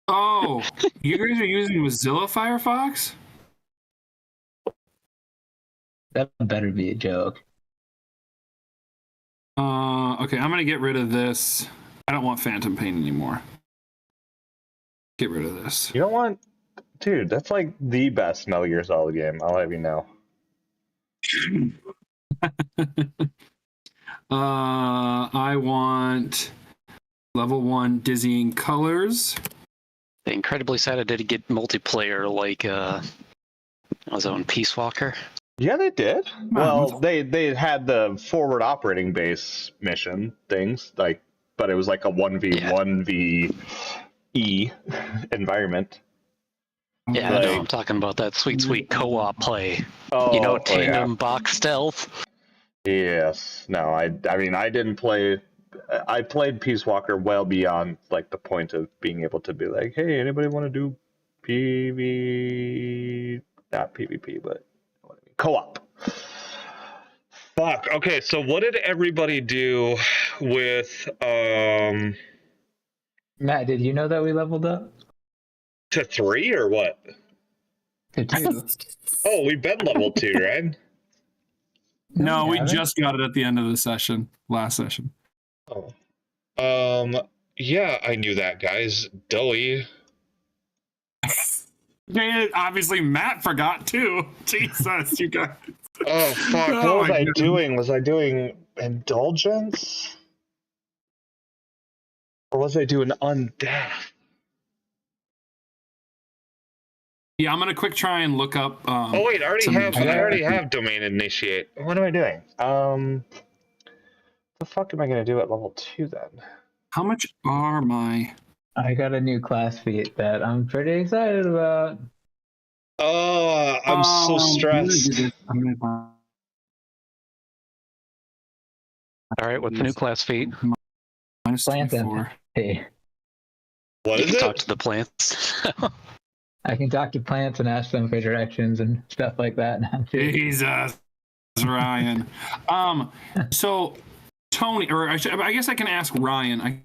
Oh, you guys are using Mozilla Firefox? That better be a joke. Okay, I'm gonna get rid of this. I don't want Phantom Pain anymore. Get rid of this. You don't want, dude. That's like the best Metal Gear Solid game. I'll let you know. I want level 1 dizzying colors. Incredibly sad I didn't get multiplayer like was it on Peace Walker? Yeah, they did. Well, they had the forward operating base mission things, like, but it was like a 1v1v environment. Yeah, Like, I know. I'm talking about that sweet co-op play. Oh, tandem box stealth. Yes. No, I mean, I didn't play. I played Peace Walker well beyond like the point of being able to be like, hey, anybody want to do PV? Not PvP, but co-op. Fuck. Okay, so what did everybody do with Matt, did you know that we leveled up? to 3 or what? To 2. Oh, we've been level 2, right? No, we haven't. just got it at the end of the session, last session. Oh. Yeah, I knew that, guys. Doughy. Yeah, obviously Matt forgot too. Jesus, you guys. Oh, fuck. Oh, What was my I goodness. doing? Was I doing Indulgence? Or was I doing Undeath? Yeah, I'm gonna quick try and look up. Oh, wait, I already have Domain Initiate. What am I doing? The fuck am I going to do at level 2 then? How much are my? I got a new class feat that I'm pretty excited about. Oh, I'm so stressed. All right, what's the new class feat? Minus Plant them. 24. Hey, What You is can it? talk to the plants. I can talk to plants and ask them for directions and stuff like that now too. Jesus, Ryan. So Tony, or I guess I can ask Ryan. I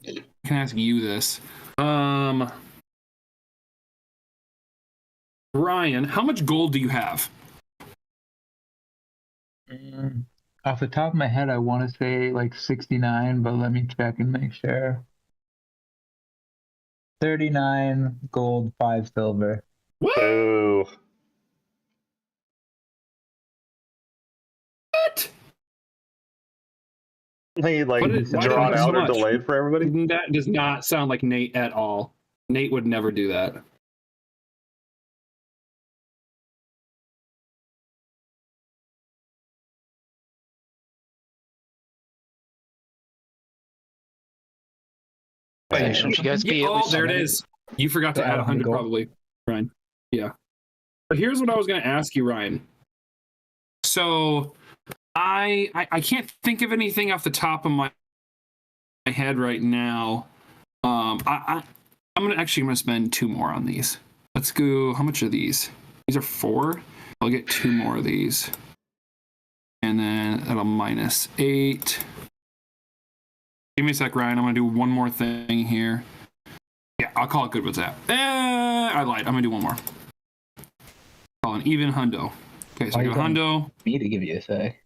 can ask you this. Ryan, how much gold do you have? Off the top of my head, I want to say like 69, but let me check and make sure. 39 gold, 5 silver. Boo. What? He like What is- why did drawn I so out or much? delayed for everybody? That does not sound like Nate at all. Nate would never do that. Hey, shouldn't you guys be at Oh, least there it somebody? is. You forgot to To add add 100 gold? probably, Ryan. Yeah. But here's what I was going to ask you, Ryan. So I can't think of anything off the top of my head right now. I'm gonna spend 2 more on these. Let's go. How much are these? These are 4. I'll get 2 more of these, and then that'll -8. Give me a sec, Ryan. I'm gonna do one more thing here. Yeah, I'll call it good with that. I lied. I'm gonna do one more. Call an even hundo. Okay, so Why I you got a going- hundo. Me to give you a say.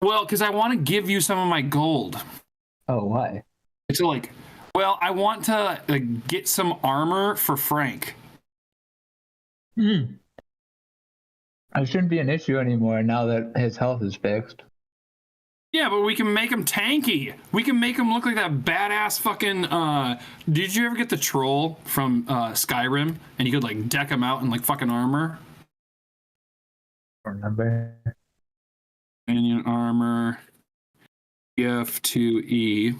Well, because I want to give you some of my gold. Oh, why? It's like, well, I want to get some armor for Frank. It shouldn't be an issue anymore now that his health is fixed. Yeah, but we can make him tanky. We can make him look like that badass fucking. Did you ever get the troll from Skyrim, and you could like deck him out in like fucking armor? Remember? Companion armor. F2E.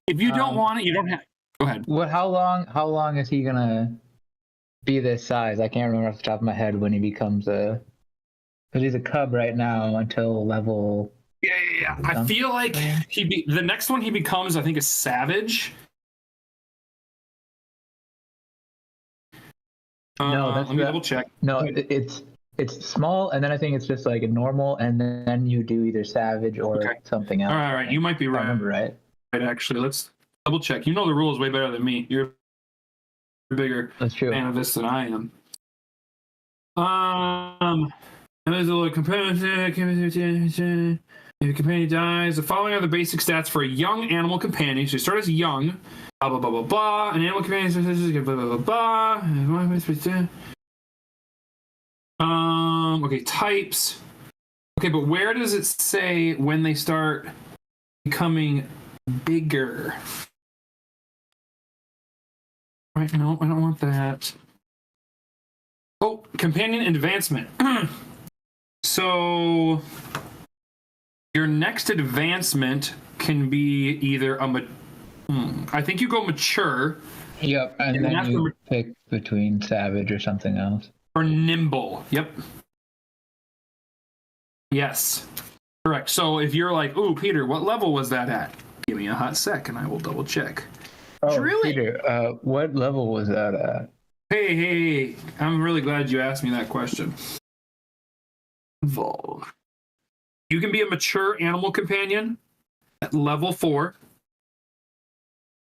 If you don't want it, you don't have. Go ahead. What? How long is he gonna be this size? I can't remember off the top of my head when he becomes a. Because he's a cub right now until level. Yeah. I feel like the next one he becomes, I think, is Savage. No, that's let me double check. No, it's small, and then I think it's just like a normal, and then you do either savage or something else. All right. You might be I right. remember right. Right, actually, let's double check. You know the rules way better than me. You're bigger That's true. fan of this than I am. There's a little companion. If a companion dies, the following are the basic stats for a young animal companion. So you start as young, blah blah blah blah blah. An animal companion, blah blah blah blah. Okay, types. Okay, but where does it say when they start becoming bigger? Right, no, I don't want that. Oh, companion advancement. So your next advancement can be either I think you go mature. Yep, and then you pick between savage or something else. Or nimble. Yep. Yes. Correct. So if you're like, ooh, Peter, what level was that at? Give me a hot sec and I will double check. Oh, really? Peter, what level was that at? Hey, I'm really glad you asked me that question. Evolve. You can be a mature animal companion at level 4.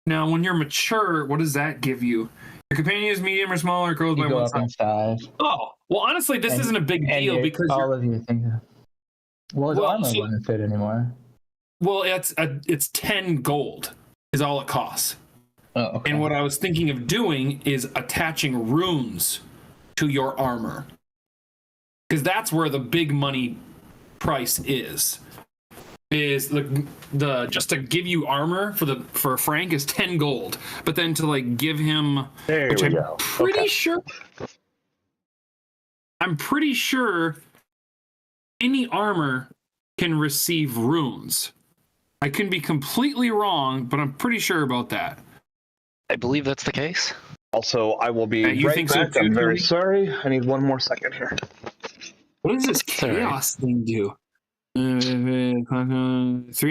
Now, when you're mature, what does that give you? Your companion is medium or smaller, it grows by go one up in size. Oh, well, honestly, this isn't a big deal because all of you think. Well, his armor so, wouldn't fit anymore. Well, it's 10 gold is all it costs. Oh, okay. And what I was thinking of doing is attaching runes to your armor. Because that's where the big money price is the just to give you armor for Frank is 10 gold, but then to like give him, there which we I'm go. pretty sure any armor can receive runes. I can be completely wrong, but I'm pretty sure about that. I believe that's the case. Also, I will be you right think back. so too, I'm very Tony? sorry. I need one more second here. What does this chaos thing do? 3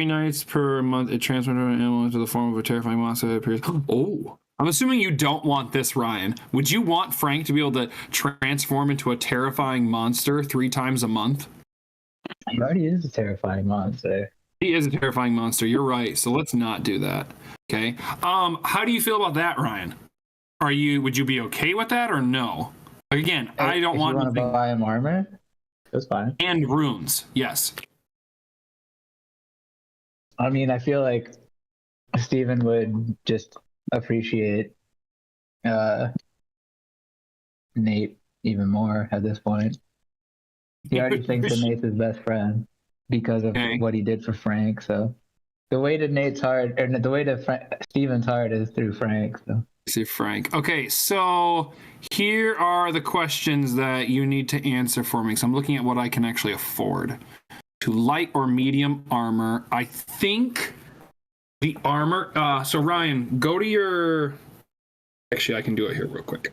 nights per month, it transforms an animal into the form of a terrifying monster that appears. Oh, I'm assuming you don't want this, Ryan. Would you want Frank to be able to transform into a terrifying monster 3 times a month? He already is a terrifying monster. He is a terrifying monster. You're right. So let's not do that. Okay. How do you feel about that, Ryan? Would you be okay with that or no? Again, I don't want to buy him armor. That's fine. And runes, yes. I mean, I feel like Steven would just appreciate Nate even more at this point. He already thinks that Nate's his best friend because of what he did for Frank. So the way to Nate's heart, or the way to Steven's heart, is through Frank. So. See Frank. Okay, so here are the questions that you need to answer for me. So I'm looking at what I can actually afford. To light or medium armor. I think the armor. So Ryan, go to your. Actually, I can do it here real quick.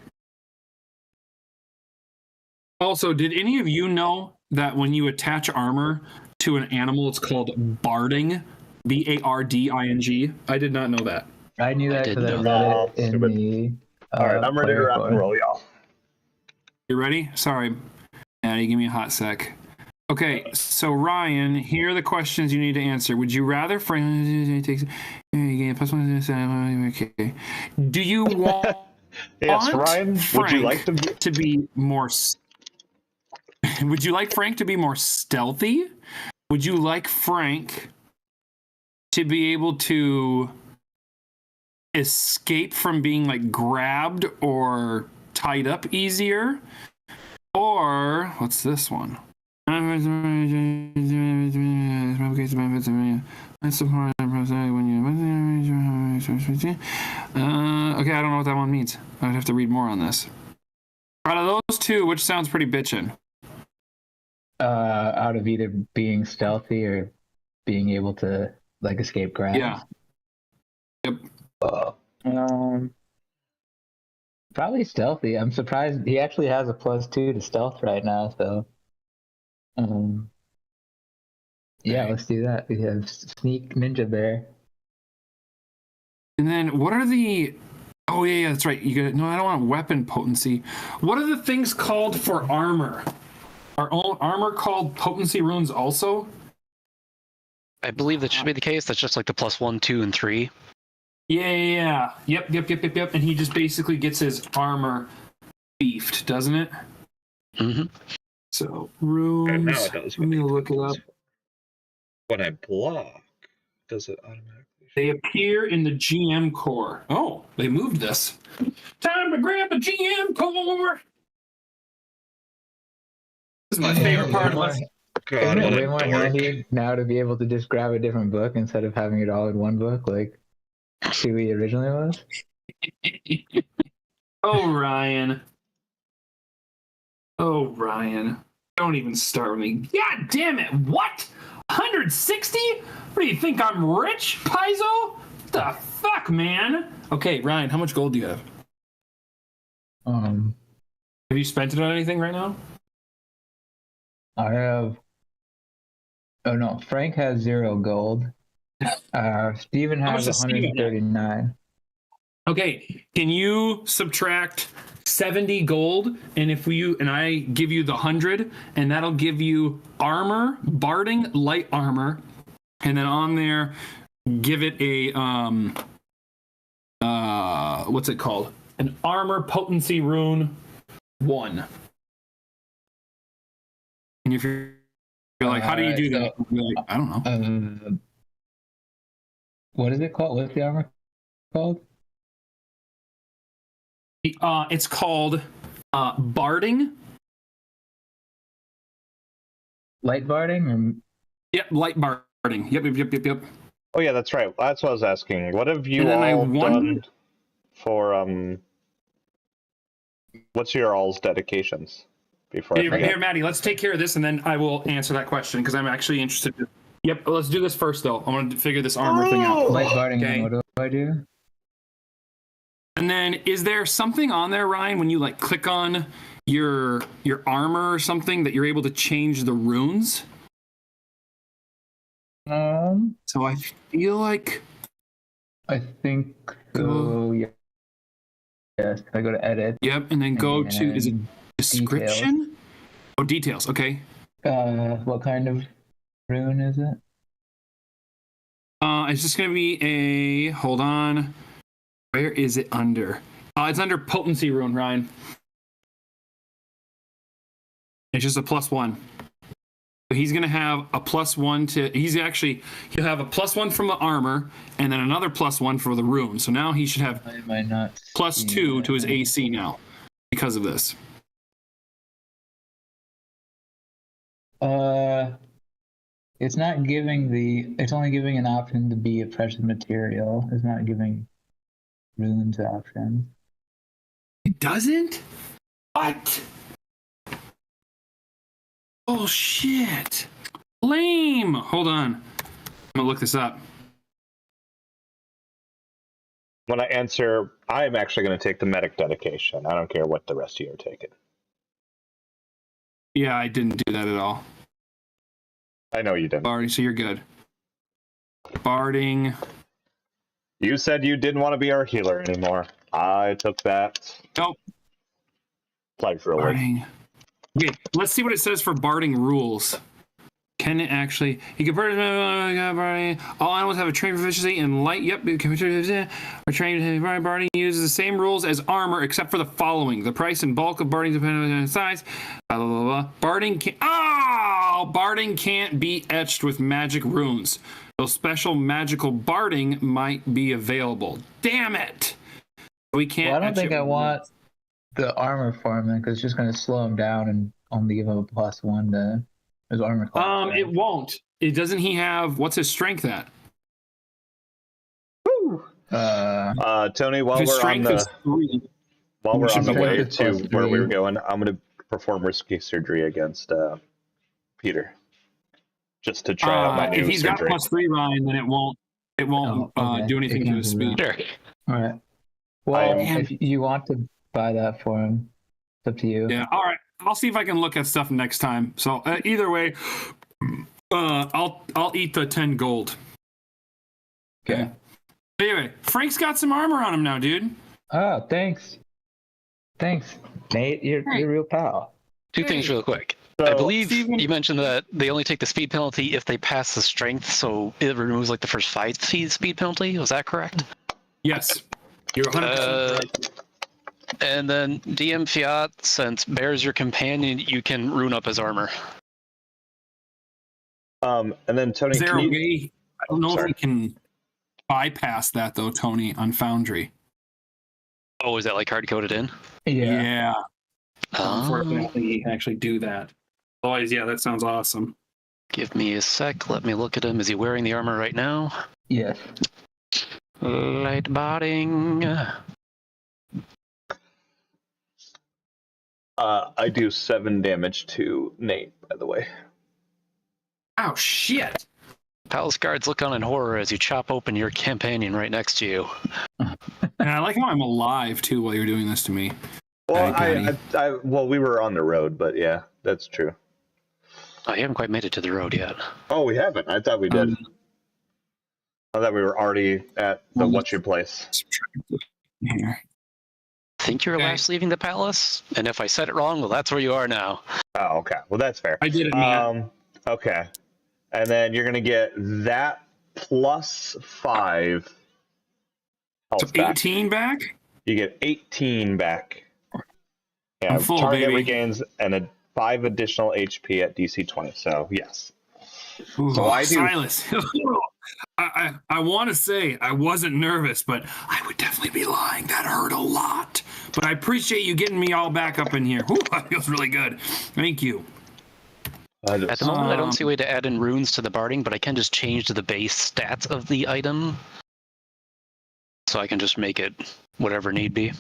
Also, did any of you know that when you attach armor to an animal, it's called barding? Barding. I did not know that. I knew that because I read it in the. All right, I'm ready to rock and roll, y'all. You ready? Sorry. Yeah, you give me a hot sec. Okay, so Ryan, here are the questions you need to answer. Would you rather Frank takes okay. Do you want yes, Ryan, Frank would you like to be more Would you like Frank to be more stealthy? Would you like Frank to be able to escape from being like grabbed or tied up easier? Or what's this one? Okay, I don't know what that one means. I'd have to read more on this. Out of those two, which sounds pretty bitchin'? Out of either being stealthy or being able to like escape grabs. Yeah. Yep. Probably stealthy. I'm surprised he actually has a +2 to stealth right now, so yeah, let's do that. We have sneak ninja bear. And then what are the oh yeah, that's right. You got no, I don't want weapon potency. What are the things called for armor? Are all armor called potency runes also? I believe that should be the case. That's just like the +1, 2, and 3. Yeah. Yep. And he just basically gets his armor beefed, doesn't it? Mm-hmm. So Okay, runes. now it does. Let me look it up. When I block, does it automatically? They appear in the GM core. Oh, they moved this. Time to grab the GM core. This is my favorite part of this. God, Isn't it what way a more dork. handy now to be able to just grab a different book instead of having it all in one book like 2E originally was? Oh, Ryan. Oh, Ryan. Don't even start with me. God damn it. What? 160? What do you think? I'm rich, Paizo? What the fuck, man? Okay, Ryan, how much gold do you have? Have you spent it on anything right now? I have. Oh no, Frank has 0 gold. Steven How has much does Steven have? 139. Okay, can you subtract 70 gold, and I give you the 100, and that'll give you armor, barding, light armor, and then on there give it a what's it called? An armor potency rune 1. And if you're like, how do you do that? You're like, I don't know. What is it called? What's the armor called? It's called barding. Light barding? Yep, light barding. Yep. Oh yeah, that's right. That's what I was asking. What have you And then all done for what's your all's dedications? Before I forget. Here, Maddie, let's take care of this, and then I will answer that question because I'm actually interested. Yep, let's do this first, though. I want to figure this armor thing out. Light barding. Okay. And what do I do? And then, is there something on there, Ryan, when you like click on your armor or something that you're able to change the runes? So I feel like I think so. Yeah. Yes. I go to edit. Yep, and then go to is it description? Details. Oh, details. Okay. What kind of rune is it? It's just gonna be a. Hold on. Where is it under? It's under potency rune, Ryan. It's just a +1. So he's gonna have a +1 to. He'll have a +1 from the armor, and then another +1 for the rune. So now he should have Why am I not +2 to his AC now because of this. It's not giving it's only giving an option to be a precious material. It's not giving runes options. It doesn't? What? Oh shit. Lame. Hold on. I'm gonna look this up. When I answer, I'm actually going to take the medic dedication. I don't care what the rest of you are taking. Yeah, I didn't do that at all. I know you didn't. Barding, so you're good. Barding. You said you didn't want to be our healer anymore. I took that. Nope. Pleasurely. Barding. Okay, let's see what it says for barding rules. Can it actually? You can barding. All animals have a trained proficiency in light. Yep. Are trained barding uses the same rules as armor, except for the following: the price and bulk of barding depending on size. Blah blah blah blah. Barding can. Barding can't be etched with magic runes. Though special magical barding might be available. Damn it! We can't. Well, I don't think I want the armor for him because it's just going to slow him down and only give him a +1 to his armor class. Right? It won't. It doesn't. He have what's his strength at? Woo! Tony, while His we're on strength the is 3. way is to +3. where we were going, I'm going to perform risky surgery against Peter, just to try out my new If he's surgery. got +3, Ryan, then it won't Okay. do anything to his speed. Sure. All right. Well, if you want to buy that for him, it's up to you. Yeah. All right. I'll see if I can look at stuff next time. So either way, I'll eat the 10 gold. Okay. Anyway, Frank's got some armor on him now, dude. Oh, thanks. Thanks, Nate. You're a real pal. Two things real quick. So, I believe Steven- you mentioned that they only take the speed penalty if they pass the strength, so it removes like the first 5 speed penalty. Was that correct? Yes, you're 100% right. And then DM Fiat, since Bear's your companion, you can rune up his armor. And then Tony, Is there can a you... way? I don't know Sorry. if we can bypass that though, Tony, on Foundry. Oh, is that like hard coded in? Yeah. Oh. Unfortunately, you can actually do that. Otherwise, yeah, that sounds awesome. Give me a sec. Let me look at him. Is he wearing the armor right now? Yes. Light botting. I do 7 damage to Nate, by the way. Oh shit! Palace guards look on in horror as you chop open your companion right next to you. And I like how I'm alive too while you're doing this to me. Well, Hi, well, we were on the road, but yeah, that's true. Oh, you haven't quite made it to the road yet. Oh, we haven't. I thought we did. I thought we were already at the what's your place. Here. Think you're Okay. last leaving the palace? And if I said it wrong, well, that's where you are now. Oh, okay. Well, that's fair. I did it, man. Okay. And then you're gonna get that plus 5 health So back. 18 back? You get 18 back. Yeah, I'm full, target baby. regains and a 5 additional HP at DC 20. So yes. Ooh, So I do- Silas. I want to say I wasn't nervous, but I would definitely be lying. That hurt a lot. But I appreciate you getting me all back up in here. Ooh, that feels really good. Thank you. At the moment, I don't see a way to add in runes to the barding, but I can just change the base stats of the item. So I can just make it whatever need be.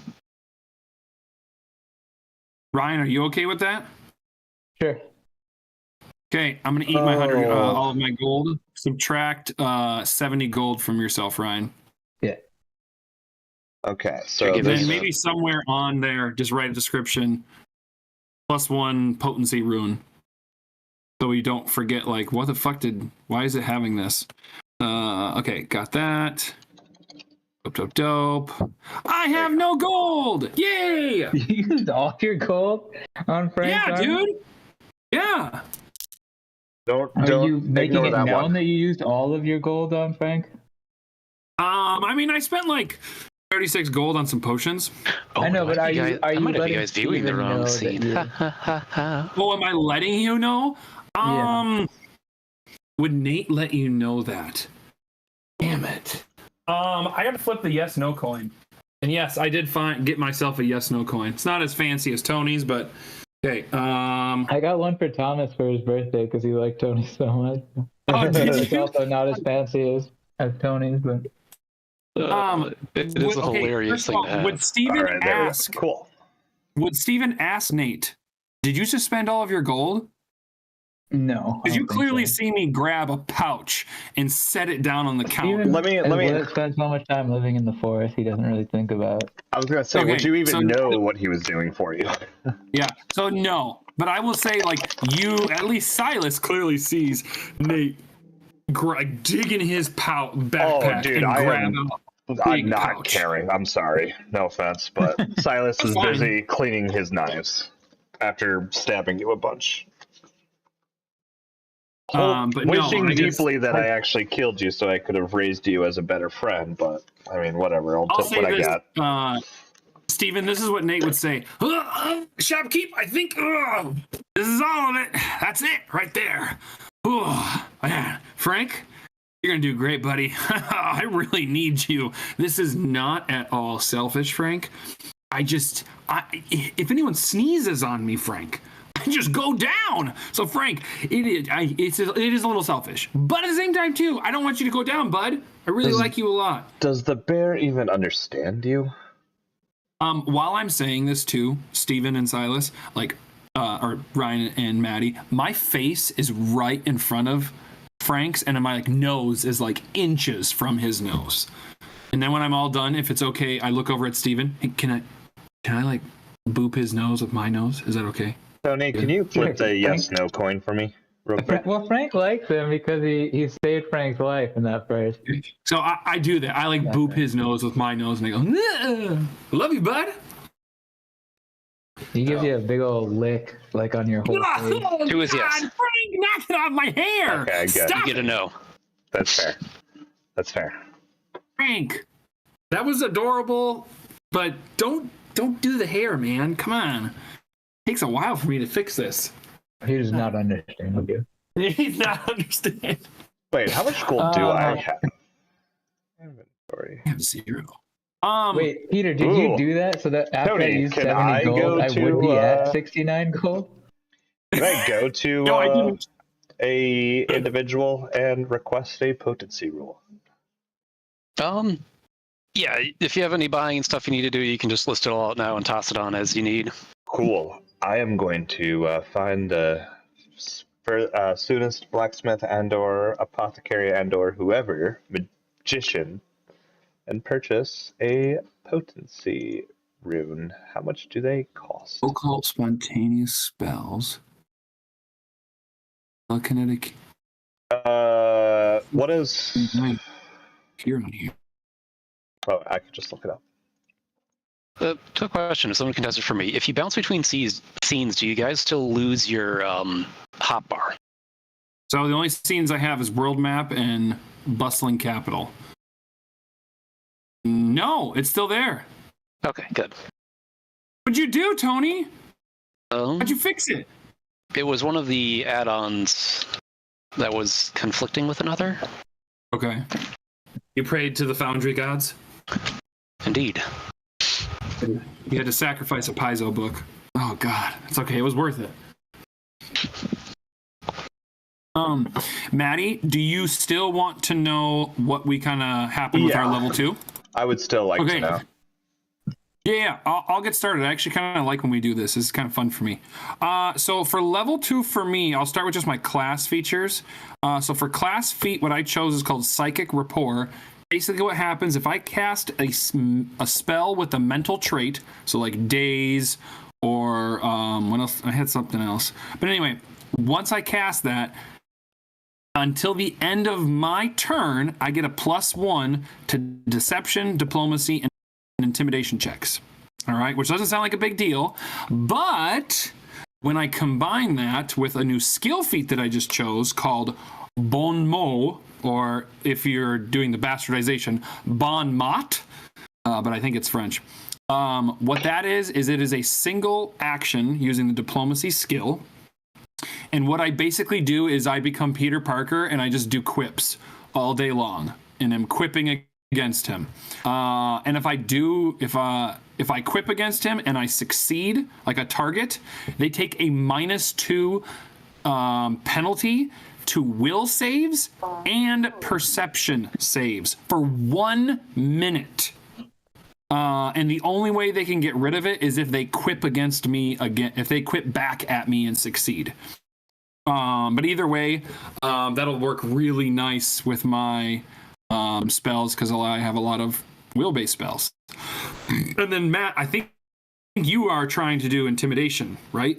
Ryan, are you okay with that? Sure. Okay, I'm gonna eat my 100, all of my gold. Subtract 70 gold from yourself, Ryan. Yeah. Okay, so Give And me then a- maybe somewhere on there, just write a description. +1 potency rune. So we don't forget, like, what the fuck why is it having this? Okay, got that. Dope. I have no gold! Yay! You used all your gold on Frank's Yeah, armor? dude! Yeah! don't Are you making ignore it that known one. that you used all of your gold on Frank? I mean, I spent like 36 gold on some potions. I know, but are you I might have you letting guys viewing the Steven know wrong that scene. you- Oh, am I letting you know? Yeah. Would Nate let you know that? Damn it. I gotta flip the yes/no coin. And yes, I did get myself a yes/no coin. It's not as fancy as Tony's, but okay. I got one for Thomas for his birthday because he liked Tony so much. Oh, did It's you? also not as fancy as Tony's, but It is a hilarious first of thing all, to have. Would Steven All right, there we go. ask? Cool. Would Steven ask Nate? Did you just spend all of your gold? no. Because I you don't think clearly so. see me grab a pouch and set it down on the counter. Steven Let me- has spent so much time living in the forest, he doesn't really think about. I was gonna say, Okay, would you even so- know what he was doing for you? Yeah. So no, but I will say, like, you, at least Silas clearly sees Nate digging his backpack dude, and I grab am- a I'm big not pouch. caring. I'm sorry. No offense, but Silas is Fine. busy cleaning his knives after stabbing you a bunch. But no, Wishing I guess- deeply that I actually killed you so I could have raised you as a better friend, but I mean, whatever. I'll I'll take say what this, I got. Steven, this is what Nate would say. Shopkeep, I think this is all of it. That's it right there. Man. Frank, you're going to do great, buddy. I really need you. This is not at all selfish, Frank. If anyone sneezes on me, Frank, I just go down. So, Frank, it is a little selfish. But at the same time, too, I don't want you to go down, bud. I really like you a lot. Does the bear even understand you? While I'm saying this to Steven and Silas, or Ryan and Maddie, my face is right in front of Frank's, and my nose is inches from his nose. And then when I'm all done, if it's okay, I look over at Steven. Hey, can I boop his nose with my nose? Is that okay? Tony, can you flip the yes/no coin for me, real quick? Well, Frank likes him because he saved Frank's life in that first. So I do that. I boop his nose with my nose, and I go, "Nah, love you, bud." He gives you a big old lick, on your whole face. Oh, Two is yes. God, Frank, knock it off my hair. Okay, good. Stop You get a no. That's fair. That's fair. Frank. That was adorable, but don't do the hair, man. Come on. It takes a while for me to fix this. He does not understand. Okay. He's not understanding. Wait, how much gold do I have? Inventory. I have 0. Wait, Peter, did you do that so that after Tony, I used can 70 I gold, go I to, would be at 69 gold? Can I go to No, I didn't. a individual and request a potency rule? Yeah, if you have any buying stuff you need to do, you can just list it all out now and toss it on as you need. Cool. I am going to find the student's blacksmith and/or apothecary and/or whoever magician and purchase a potency rune. How much do they cost? Occult spontaneous spells. Telekinetic. What is Here on here. Oh, I could just look it up. To a question, if someone can answer for me, if you bounce between scenes, do you guys still lose your hot bar? So the only scenes I have is World Map and Bustling Capital. No, it's still there. Okay, good. What'd you do, Tony? How'd you fix it? It was one of the add-ons that was conflicting with another. Okay. You prayed to the Foundry gods? Indeed. You had to sacrifice a Paizo book. Oh, God. It's okay. It was worth it. Maddie, do you still want to know what we kind of happened with our level 2? I would still like to know. Yeah, I'll get started. I actually kind of like when we do this. This is kind of fun for me. So for level 2 for me, I'll start with just my class features. So for class feat, what I chose is called Psychic Rapport. Basically what happens if I cast a spell with a mental trait, so like Daze or what else? I had something else. But anyway, once I cast that, until the end of my turn, I get a +1 to Deception, Diplomacy, and Intimidation checks. All right, which doesn't sound like a big deal, but when I combine that with a new skill feat that I just chose called Bon mot, or if you're doing the bastardization, Bon mot, but I think it's French. What that is it is a single action using the Diplomacy skill. And what I basically do is I become Peter Parker and I just do quips all day long, and I'm quipping against him. And if I quip against him and I succeed, like a target, they take a -2 penalty to will saves and perception saves for 1 minute. And the only way they can get rid of it is if they quip against me again, if they quip back at me and succeed. But either way, that'll work really nice with my spells because I have a lot of will-based spells. And then Matt, I think you are trying to do intimidation, right?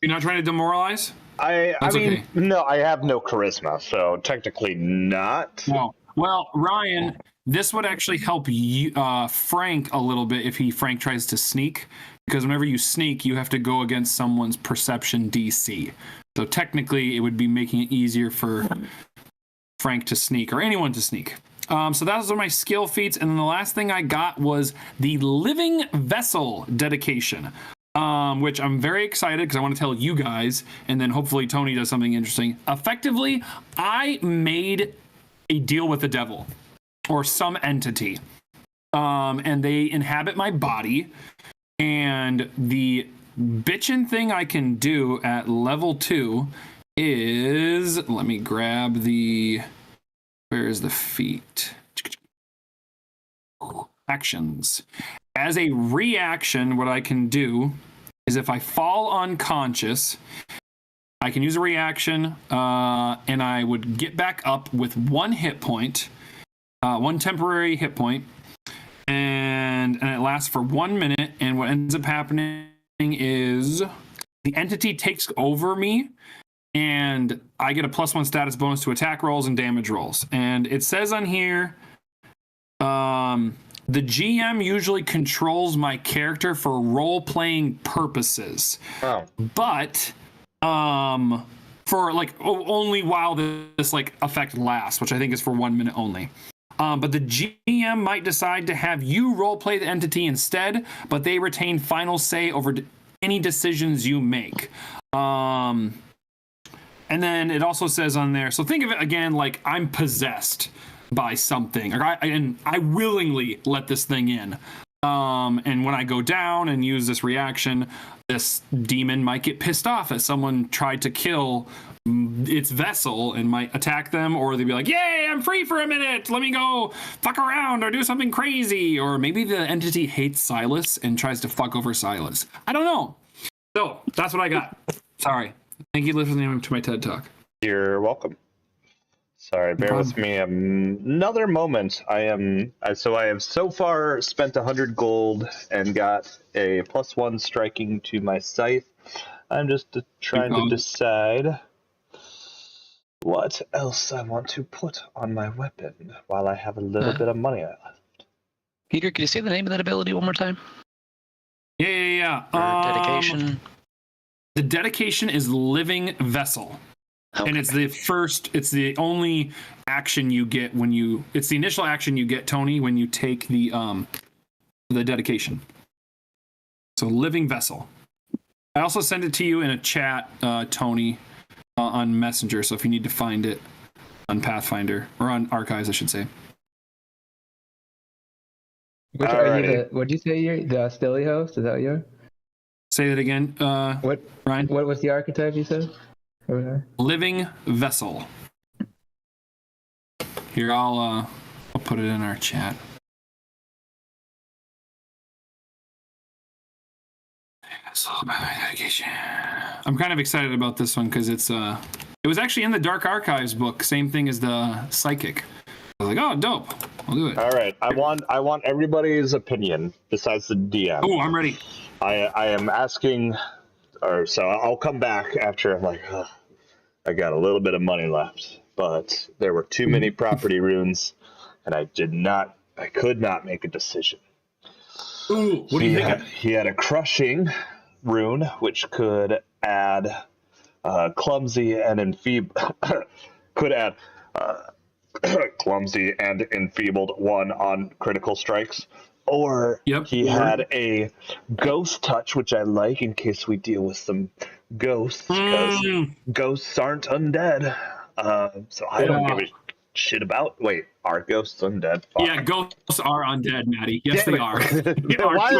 You're not trying to demoralize? I mean, okay. No, I have no charisma, so technically not. No. Well, Ryan, this would actually help you, Frank a little bit if Frank tries to sneak, because whenever you sneak, you have to go against someone's perception DC. So technically, it would be making it easier for Frank to sneak or anyone to sneak. So those are my skill feats, and then the last thing I got was the Living Vessel dedication, which I'm very excited because I want to tell you guys, and then hopefully Tony does something interesting. Effectively, I made a deal with the devil or some entity, and they inhabit my body, and the bitchin' thing I can do at level 2 is, let me grab where is the feat? Actions. As a reaction, what I can do is if I fall unconscious, I can use a reaction, and I would get back up with 1 hit point, 1 temporary hit point, and it lasts for 1 minute. And what ends up happening is the entity takes over me, and I get a +1 status bonus to attack rolls and damage rolls. And it says on here, the GM usually controls my character for role-playing purposes. Oh. But for like only while this like effect lasts, which I think is for 1 minute only. But the GM might decide to have you roleplay the entity instead, but they retain final say over any decisions you make. And then it also says on there, so think of it again like I'm possessed by something, or I willingly let this thing in. And when I go down and use this reaction, this demon might get pissed off that someone tried to kill its vessel and might attack them, or they'd be like, yay, I'm free for a minute, let me go fuck around or do something crazy. Or maybe the entity hates Silas and tries to fuck over Silas. I don't know. So that's what I got. Sorry. Thank you for listening to my TED Talk. You're welcome. Sorry, bear with me another moment. I have so far spent 100 gold and got a +1 striking to my scythe. I'm just trying to decide what else I want to put on my weapon while I have a little bit of money left. Peter, can you say the name of that ability one more time? Yeah. Dedication. The dedication is Living Vessel. Okay. And it's the only action you get it's the initial action you get, Tony, when you take the dedication. So Living Vessel. I also sent it to you in a chat, Tony, on Messenger. So if you need to find it on Pathfinder, or on Archives, I should say. Which are you what'd you say you're the Stilly host? Is that you? Say that again, what, Ryan? What was the archetype you said? Living Vessel. Here, I'll put it in our chat. I'm kind of excited about this one because it was actually in the Dark Archives book, same thing as the Psychic. I was like, oh, dope. I'll do it. All right, I want everybody's opinion besides the DM. Oh, I'm ready. I am asking, so I'll come back after I'm like, I got a little bit of money left, but there were too many property runes, and I could not make a decision. Ooh, what do you think? He had a crushing rune, which could add clumsy and enfeebled. Could add clumsy and enfeebled 1 on critical strikes. Or he had a ghost touch, which I like in case we deal with some ghosts, because ghosts aren't undead. So I don't give a shit about. Wait, are ghosts undead? Fuck. Yeah, ghosts are undead, Maddie. Yes, they are. Why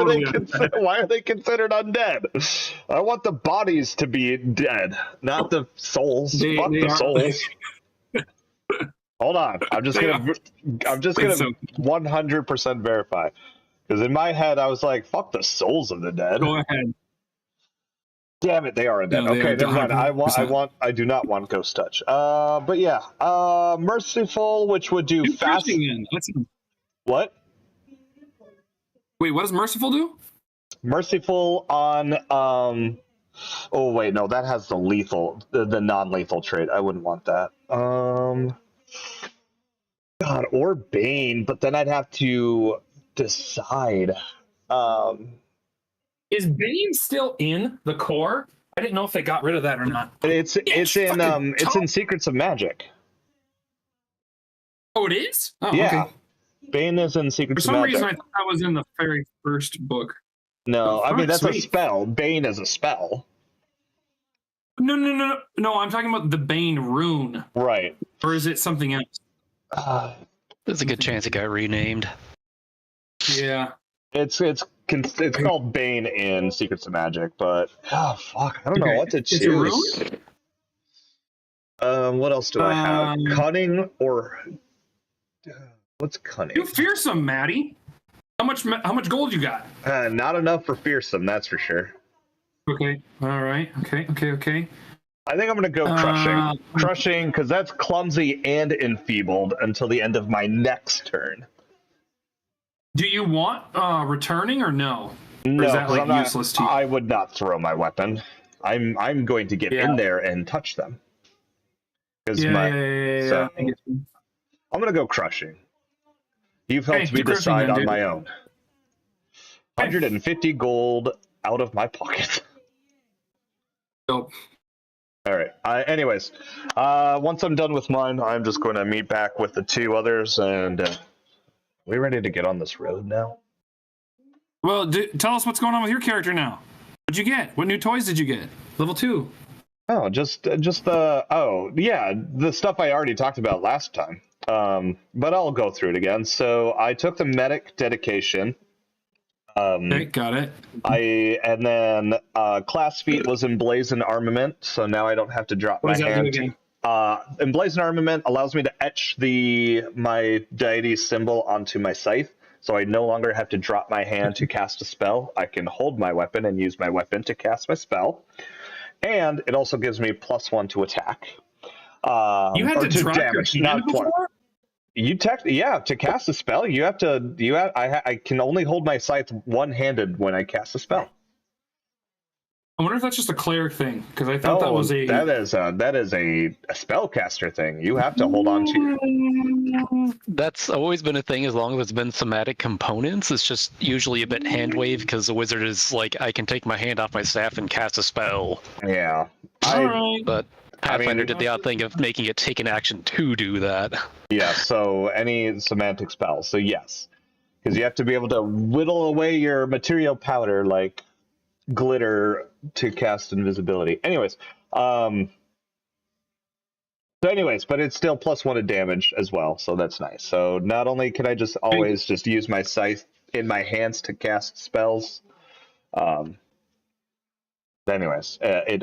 are they considered undead? I want the bodies to be dead, not the souls. Fuck the souls. Hold on, I'm just gonna 100% verify, because in my head I was like, "Fuck the souls of the dead." Go ahead. Damn it, they are undead. No, okay, never mind. I do not want ghost touch. But yeah, merciful, which would do fast. What? Wait, what does merciful do? Merciful on Oh wait, no, that has the lethal, the non-lethal trait. I wouldn't want that. God, or Bane, but then I'd have to decide. Is Bane still in the core? I didn't know if they got rid of that or not. It's in Secrets of Magic. Oh, it is? Oh, yeah. Okay. Bane is in Secrets of Magic. For some reason, I thought that was in the very first book. No, I mean, that's a spell. Bane is a spell. No. I'm talking about the Bane rune. Right. Or is it something else? There's a good chance it got renamed. Yeah. It's called Bane in Secrets of Magic, but fuck, I don't know what to choose. What else do I have? Cunning or what's cunning? You fearsome, Maddie. How much gold you got? Not enough for fearsome, that's for sure. Okay. All right. Okay. I think I'm gonna go crushing. Crushing, because that's clumsy and enfeebled until the end of my next turn. Do you want returning or no? No, or is that like useless to you? I would not throw my weapon. I'm going to get in there and touch them. So I'm gonna go crushing. You've helped me decide on my own. 150 gold out of my pocket. Dope. All right. Anyways, once I'm done with mine, I'm just going to meet back with the two others, and we ready to get on this road now? Well, tell us what's going on with your character now. What'd you get? What new toys did you get? Level 2. Oh, just the the stuff I already talked about last time. But I'll go through it again. So I took the medic dedication. Okay, got it. And then class feat was emblazoned armament, so now I don't have to drop What my does that do hand. again? Emblazoned armament allows me to etch my deity symbol onto my scythe, so I no longer have to drop my hand to cast a spell. I can hold my weapon and use my weapon to cast my spell, and it also gives me +1 to attack. You had or to drop damage, your hand not plus. before? To cast a spell, I can only hold my scythe one-handed when I cast a spell. I wonder if that's just a cleric thing, because I thought that was a... that is a spellcaster thing. You have to hold on to. That's always been a thing as long as it's been thematic components. It's just usually a bit hand wave because the wizard is like, I can take my hand off my staff and cast a spell. Yeah. But Pathfinder did the odd thing of making it take an action to do that. Yeah, so any semantic spell. So yes. Because you have to be able to whittle away your material powder like glitter to cast invisibility. Anyways, but it's still +1 to damage as well, so that's nice. So not only can I just always just use my scythe in my hands to cast spells, it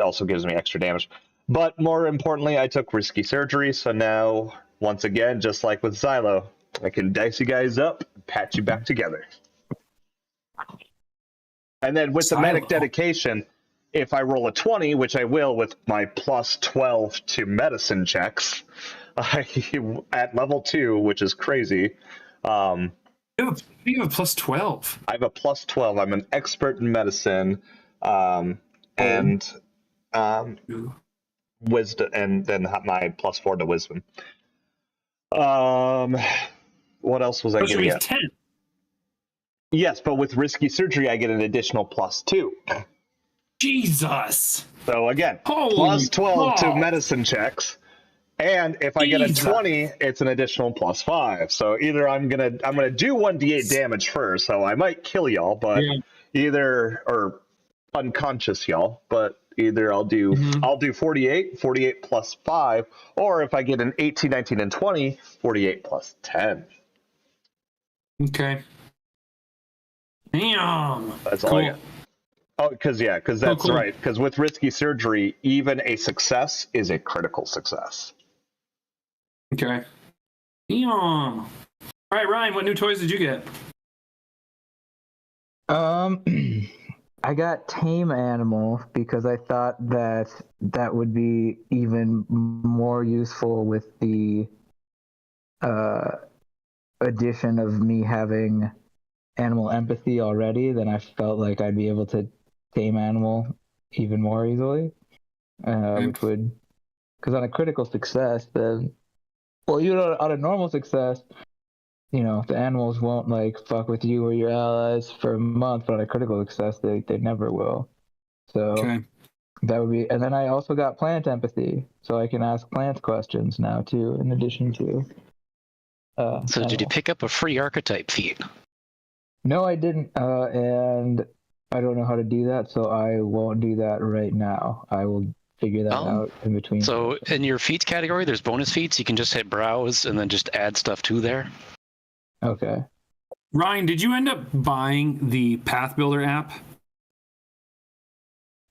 also gives me extra damage. But more importantly, I took risky surgery, so now, once again, just like with Xylo, I can dice you guys up, patch you back together. And then with the medic dedication, if I roll a 20, which I will with my +12 to medicine checks, at level 2, which is crazy. You have a +12. I have a +12. I'm an expert in medicine, and wisdom, and then my +4 to wisdom. What else was I getting at? 10. Yes, but with risky surgery, I get an additional +2. Jesus. So again, Holy +12 to fuck. medicine checks, and if I get a 20, it's an additional +5. So either I'm gonna do 1d8 damage first, so I might kill y'all, but or unconscious y'all, but either I'll do 48 +5, or if I get an 18, 19, and 20, 48 +10. Okay. Damn. That's all I got. Oh, because that's cool. right. Because with risky surgery, even a success is a critical success. Okay. Damn. All right, Ryan, what new toys did you get? I got tame animal because I thought that would be even more useful with the addition of me having animal empathy already. Then I felt like I'd be able to tame animal even more easily, which would, because on a critical success, then, well, on a normal success, the animals won't like fuck with you or your allies for a month, but on a critical success, they never will. So that would be, and then I also got plant empathy, so I can ask plants questions now too, in addition to. So did you pick up a free archetype feat? No, I didn't, and I don't know how to do that, so I won't do that right now. I will figure that out in between. So in your feats category, there's bonus feats. You can just hit browse and then just add stuff to there. Okay. Ryan, did you end up buying the Path Builder app?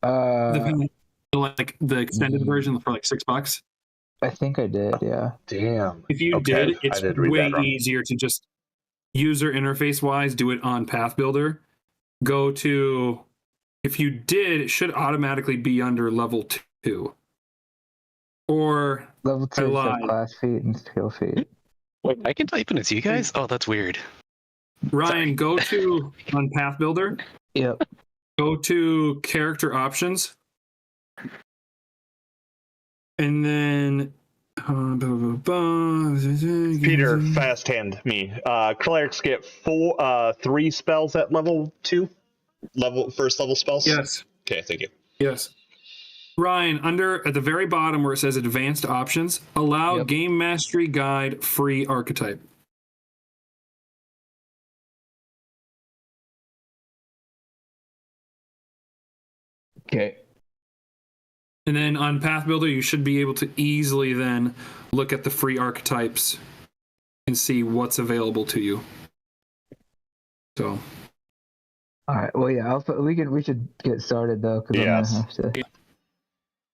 Like the extended version for like $6? I think I did, yeah. Damn. If you did, it's way easier to just user interface wise do it on Path Builder. Go to, if you did, it should automatically be under level 2. Or level 2 is class feat and skill feat. Wait, I can type in as you guys? Oh, that's weird. Ryan, go to on Path Builder. Yep. Go to character options. And then Peter, fast hand me. Clerics get 3 spells at level 2. First level spells? Yes. Okay, thank you. Yes. Ryan, under at the very bottom where it says advanced options, allow Yep. game mastery guide free archetype. Okay. And then on Path Builder, you should be able to easily then look at the free archetypes and see what's available to you. So. All right. Well, yeah. We should get started though, because Yes. I'm gonna have to.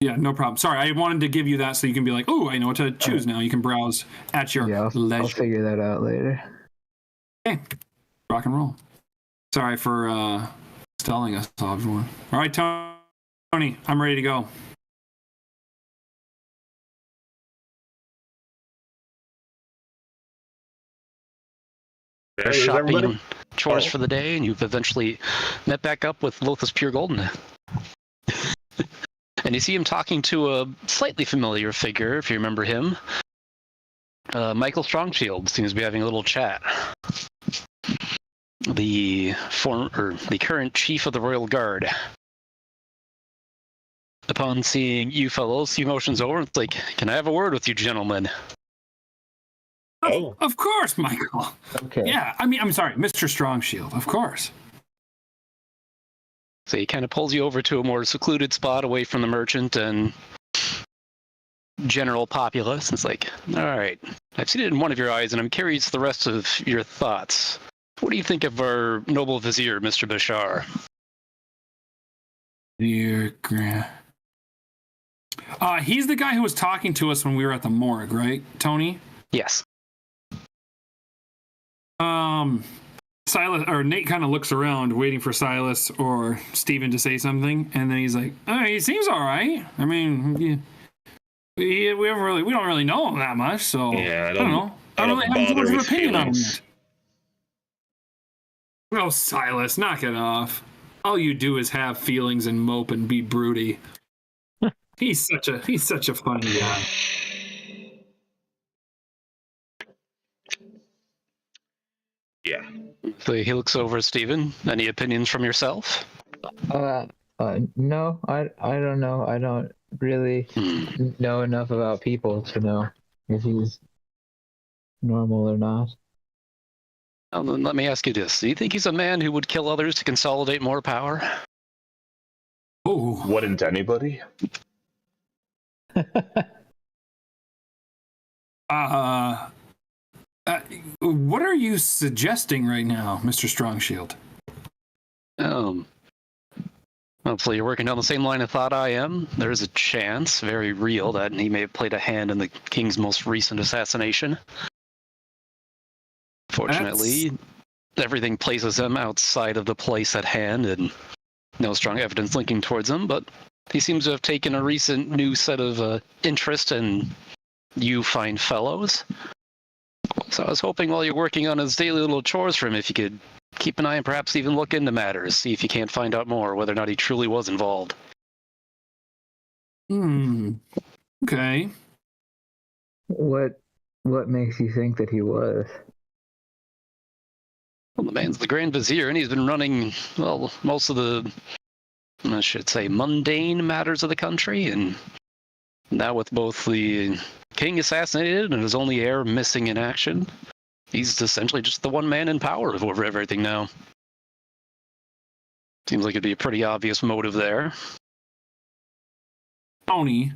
Yeah, no problem. Sorry, I wanted to give you that so you can be like, oh, I know what to choose now. You can browse at your Yeah, I'll leisure. figure that out later. Okay, rock and roll. Sorry for stalling us, everyone. All right, Tony, I'm ready to go. There's Shopping everybody. chores Oh. for the day, and you've eventually met back up with Lothus Pure Golden. And you see him talking to a slightly familiar figure, if you remember him. Michael Strongshield seems to be having a little chat. The current chief of the Royal Guard. Upon seeing you fellows, he motions over and it's like, "Can I have a word with you, gentlemen?" Oh. Of course, Michael. Okay. Yeah, I mean, I'm sorry, Mr. Strongshield, of course. So he kind of pulls you over to a more secluded spot away from the merchant and general populace. It's like, all right, I've seen it in one of your eyes, and I'm curious the rest of your thoughts. What do you think of our noble vizier, Mr. Bashar? Dear Grant. He's the guy who was talking to us when we were at the morgue, right, Tony? Yes. Silas or Nate kind of looks around, waiting for Silas or Steven to say something, and then he's like, "Oh, he seems all right. I mean, we don't really know him that much, so Yeah, I don't know. I don't really have too much of an opinion on him yet." Oh, Silas, knock it off. All you do is have feelings and mope and be broody. He's such a funny guy. Yeah. So he looks over at Stephen. Any opinions from yourself? No, I don't know. I don't really know enough about people to know if he's normal or not. Well, then let me ask you this. Do you think he's a man who would kill others to consolidate more power? Oh, Wouldn't anybody? what are you suggesting right now, Mr. Strongshield? Hopefully you're working down the same line of thought I am. There's a chance, very real, that he may have played a hand in the king's most recent assassination. Fortunately, everything places him outside of the place at hand, and no strong evidence linking towards him, but he seems to have taken a recent new set of interest in you fine fellows. So I was hoping while you're working on his daily little chores for him, if you could keep an eye and perhaps even look into matters, see if you can't find out more, whether or not he truly was involved. Okay. What makes you think that he was? Well, the man's the Grand Vizier, and he's been running, well, most of the, I should say, mundane matters of the country, and now with both the king assassinated and his only heir missing in action, he's essentially just the one man in power over everything now. Seems like it'd be a pretty obvious motive there. Tony,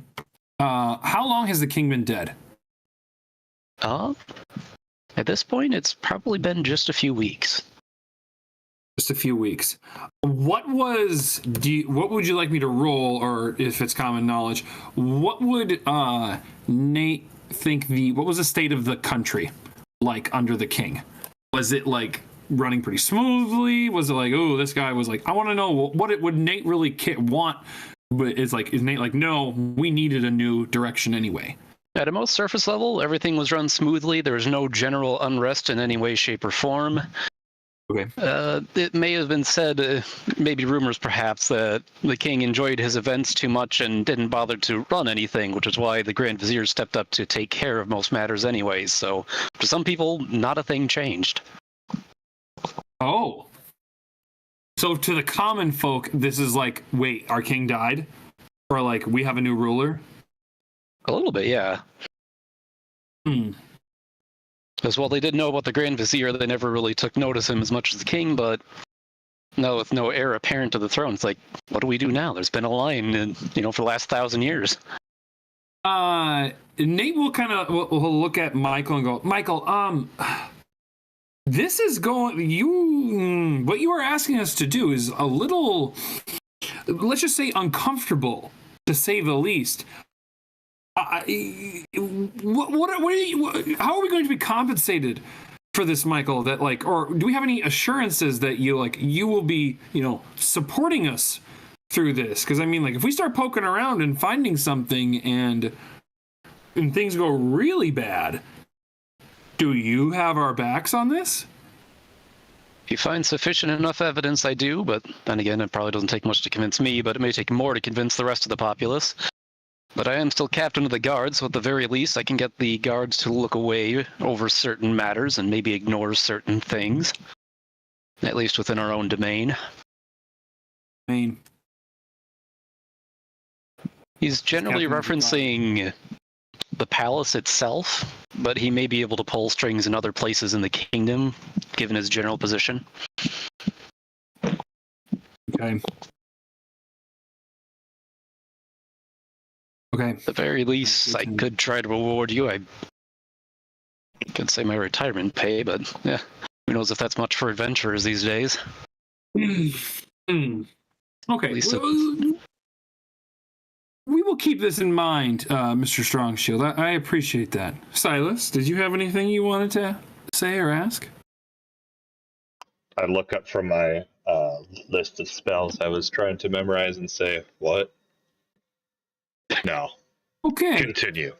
how long has the king been dead? At this point, it's probably been just a few weeks. Just a few weeks. What would you like me to roll, or if it's common knowledge, what would Nate think what was the state of the country like under the king? Was it like running pretty smoothly? Was it like, oh, this guy was like, I want to know would Nate really want? But it's like, is Nate like, no, we needed a new direction anyway? At a most surface level, everything was run smoothly. There was no general unrest in any way, shape, or form. Okay. It may have been said, maybe rumors perhaps, that the king enjoyed his events too much and didn't bother to run anything, which is why the Grand Vizier stepped up to take care of most matters anyways. So for some people, not a thing changed. Oh. So to the common folk, this is like, wait, our king died? Or like we have a new ruler? A little bit, yeah. Because while they did know about the Grand Vizier, they never really took notice of him as much as the king, but no, with no heir apparent to the throne, it's like, what do we do now? There's been a line, for the last 1,000 years. Nate will kind of will look at Michael and go, Michael, this is going, what you are asking us to do is a little, let's just say uncomfortable, to say the least. How are we going to be compensated for this, Michael? That or do we have any assurances that you will be, supporting us through this? Because I mean, if we start poking around and finding something and things go really bad, do you have our backs on this? If you find sufficient enough evidence, I do, but then again, it probably doesn't take much to convince me, but it may take more to convince the rest of the populace. But I am still captain of the guards, so at the very least, I can get the guards to look away over certain matters and maybe ignore certain things. At least within our own domain. He's generally referencing the palace itself, but he may be able to pull strings in other places in the kingdom, given his general position. Okay. At the very least, I could try to reward you. I could say my retirement pay, but yeah, who knows if that's much for adventurers these days. Okay. We will keep this in mind, Mr. Strongshield. I appreciate that. Silas, did you have anything you wanted to say or ask? I look up from my list of spells I was trying to memorize and say, what? No. Okay. Continue.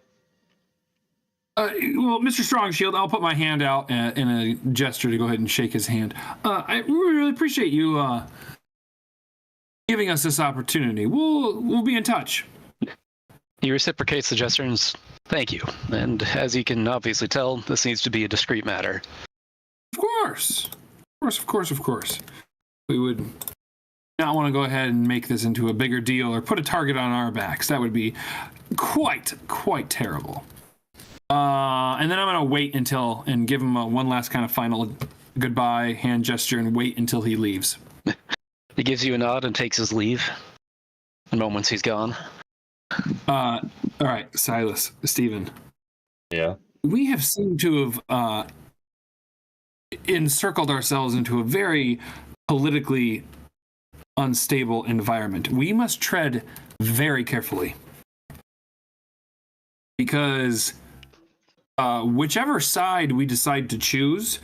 Well, Mr. Strongshield, I'll put my hand out in a gesture to go ahead and shake his hand. I really appreciate you giving us this opportunity. We'll be in touch. He reciprocates the gesture and says, thank you. And as you can obviously tell, this needs to be a discreet matter. Of course. We would not want to go ahead and make this into a bigger deal or put a target on our backs. That would be quite terrible. And then I'm going to wait and give him one last kind of final goodbye hand gesture and wait until he leaves. He gives you a nod and takes his leave. In moments he's gone. All right, Silas, Stephen. Yeah. We have seemed to have encircled ourselves into a very politically unstable environment. We must tread very carefully. Because whichever side we decide to choose,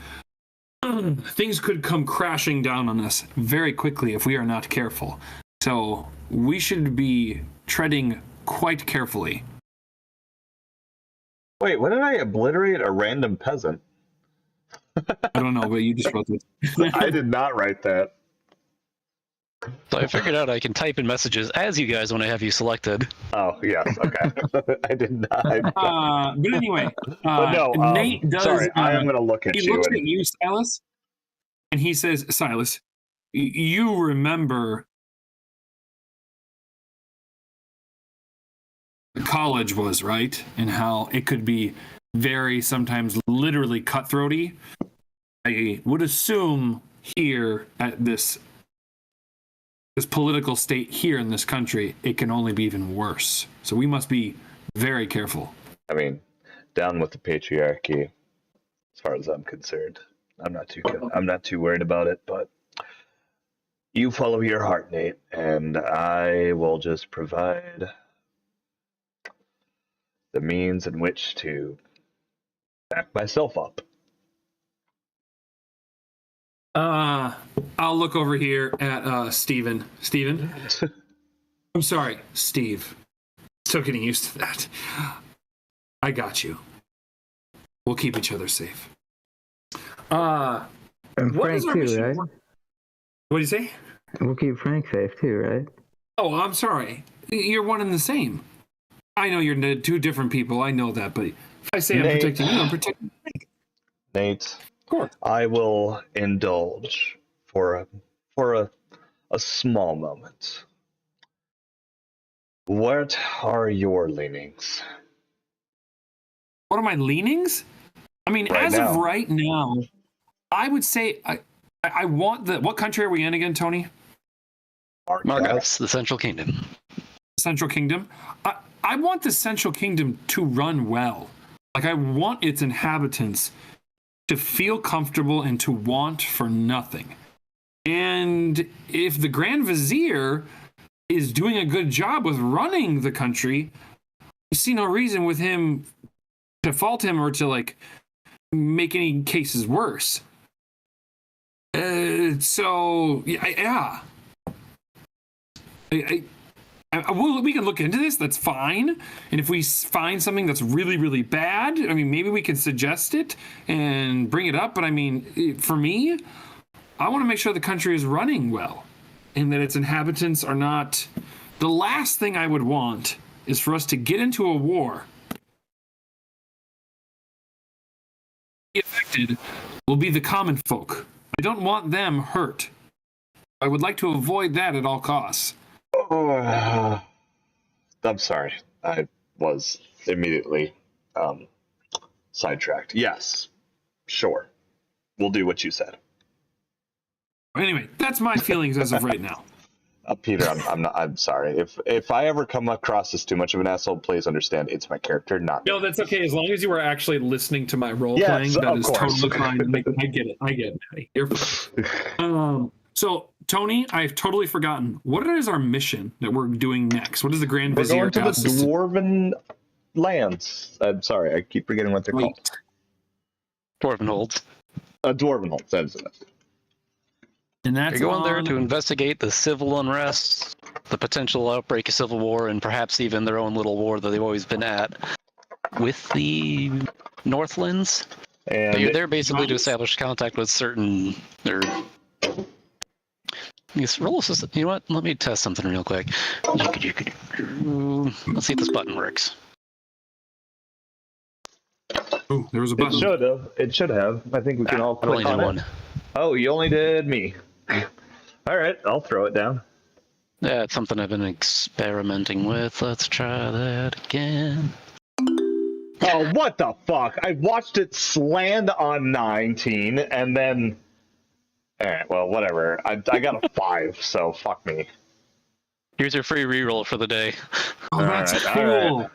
things could come crashing down on us very quickly if we are not careful. So we should be treading quite carefully. Wait, when did I obliterate a random peasant? I don't know, but you just wrote this. I did not write that. So I figured out I can type in messages as you guys when I have you selected. Oh, yes, okay. I did not. But anyway, no, Nate does. Sorry, I am going to look at you. He looks at you, Silas, and he says, Silas, you remember college was, right? And how it could be very sometimes literally cutthroaty. I would assume here at this political state here in this country, it can only be even worse. So we must be very careful. I mean, down with the patriarchy, as far as I'm concerned. I'm not too worried about it, but you follow your heart, Nate, and I will just provide the means in which to back myself up. I'll look over here at Steven. Steven? I'm sorry, Steve. Still getting used to that. I got you. We'll keep each other safe. And Frank too, right? What do you say? We'll keep Frank safe too, right? Oh, I'm sorry. You're one and the same. I know you're two different people. I know that, but if I say Nate, I'm protecting you, I'm protecting Frank. Nate, of course. I will indulge for a small moment. What are your leanings? What are my leanings? I mean, Right as now. of right now, I would say I want the. What country are we in again, Tony? Margoth's the Central Kingdom. Central Kingdom. I want the Central Kingdom to run well. Like, I want its inhabitants to feel comfortable and to want for nothing. And if the Grand Vizier is doing a good job with running the country, I see no reason with him to fault him or to like make any cases worse. So yeah. We can look into this. That's fine. And if we find something that's really, really bad, I mean, maybe we can suggest it and bring it up. But I mean, for me, I want to make sure the country is running well and that its inhabitants are not. The last thing I would want is for us to get into a war. The affected will be the common folk. I don't want them hurt. I would like to avoid that at all costs. Oh, I'm sorry. I was immediately sidetracked. Yes, sure. We'll do what you said. Anyway, that's my feelings as of right now. Peter, I'm sorry. If I ever come across as too much of an asshole, please understand it's my character, not me. No, that's okay. As long as you were actually listening to my role playing, that of is course. totally fine. I get it. You're fine. So, Tony, I've totally forgotten. What is our mission that we're doing next? What is the Grand We're Vizier going to the asked us to- Dwarven lands. I'm sorry, I keep forgetting what they're called. Dwarven holds. Dwarven holds. That's it. And that's You're going there on- to investigate the civil unrest, the potential outbreak of civil war, and perhaps even their own little war that they've always been at with the Northlands. And But you're there basically to establish contact with certain. Roll system. You know what? Let me test something real quick. Let's see if this button works. Oh, there was a it button. should have. It should have. I think we can all I only click did on one. it. Oh, you only did me. All right, I'll throw it down. Yeah, it's something I've been experimenting with. Let's try that again. Oh, what the fuck? I watched it sland on 19, and then... Alright, well, whatever. I got a 5, so fuck me. Here's your free reroll for the day. Oh, that's All cool. right.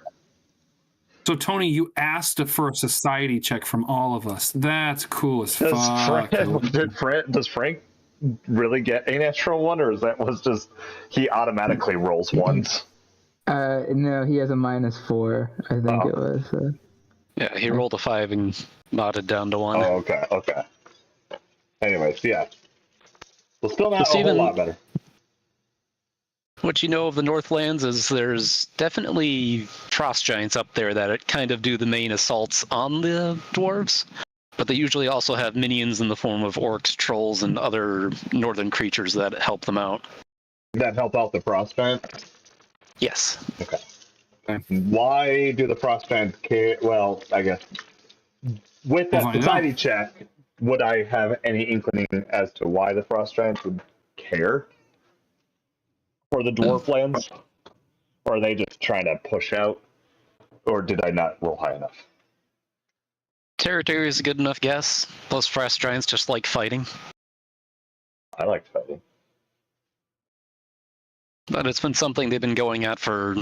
So, Tony, you asked for a society check from all of us. That's cool as fuck. Does Frank really get a natural one, or is that was just he automatically rolls ones? No, he has a -4. I think it was. Yeah, he rolled a 5 and nodded down to 1. Oh, okay. Anyways, yeah. Well, still not So a whole Steven, lot better. What you know of the Northlands is there's definitely frost giants up there that kind of do the main assaults on the dwarves, but they usually also have minions in the form of orcs, trolls, and other northern creatures that help them out. That help out the frost giant? Yes. Okay. Why do the frost giants care? Well, I guess with that society check, would I have any inkling as to why the frost giants would care for the dwarf lands? Or are they just trying to push out? Or did I not roll high enough? Territory is a good enough guess. Those frost giants just like fighting. I like fighting. But it's been something they've been going at for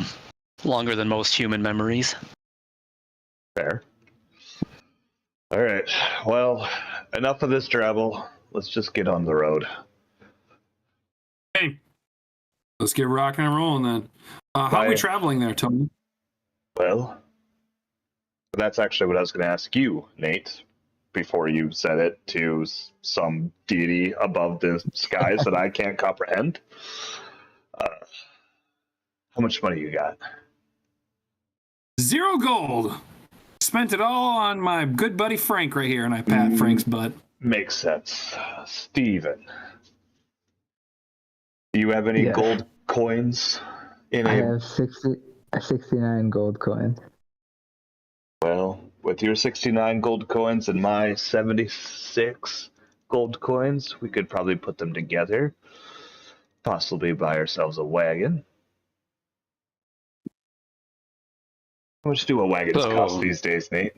longer than most human memories. Fair. All right. Well, enough of this travel. Let's just get on the road. Hey, let's get rocking and rolling then. How are we traveling there, Tony? Well, that's actually what I was going to ask you, Nate, before you said it to some deity above the skies that I can't comprehend. How much money you got? 0 gold. Spent it all on my good buddy Frank right here, and I pat Frank's butt. Makes sense. Steven, do you have any gold coins? I have 69 gold coins. Well, with your 69 gold coins and my 76 gold coins, we could probably put them together. Possibly buy ourselves a wagon. How much do a wagons cost these days, Nate?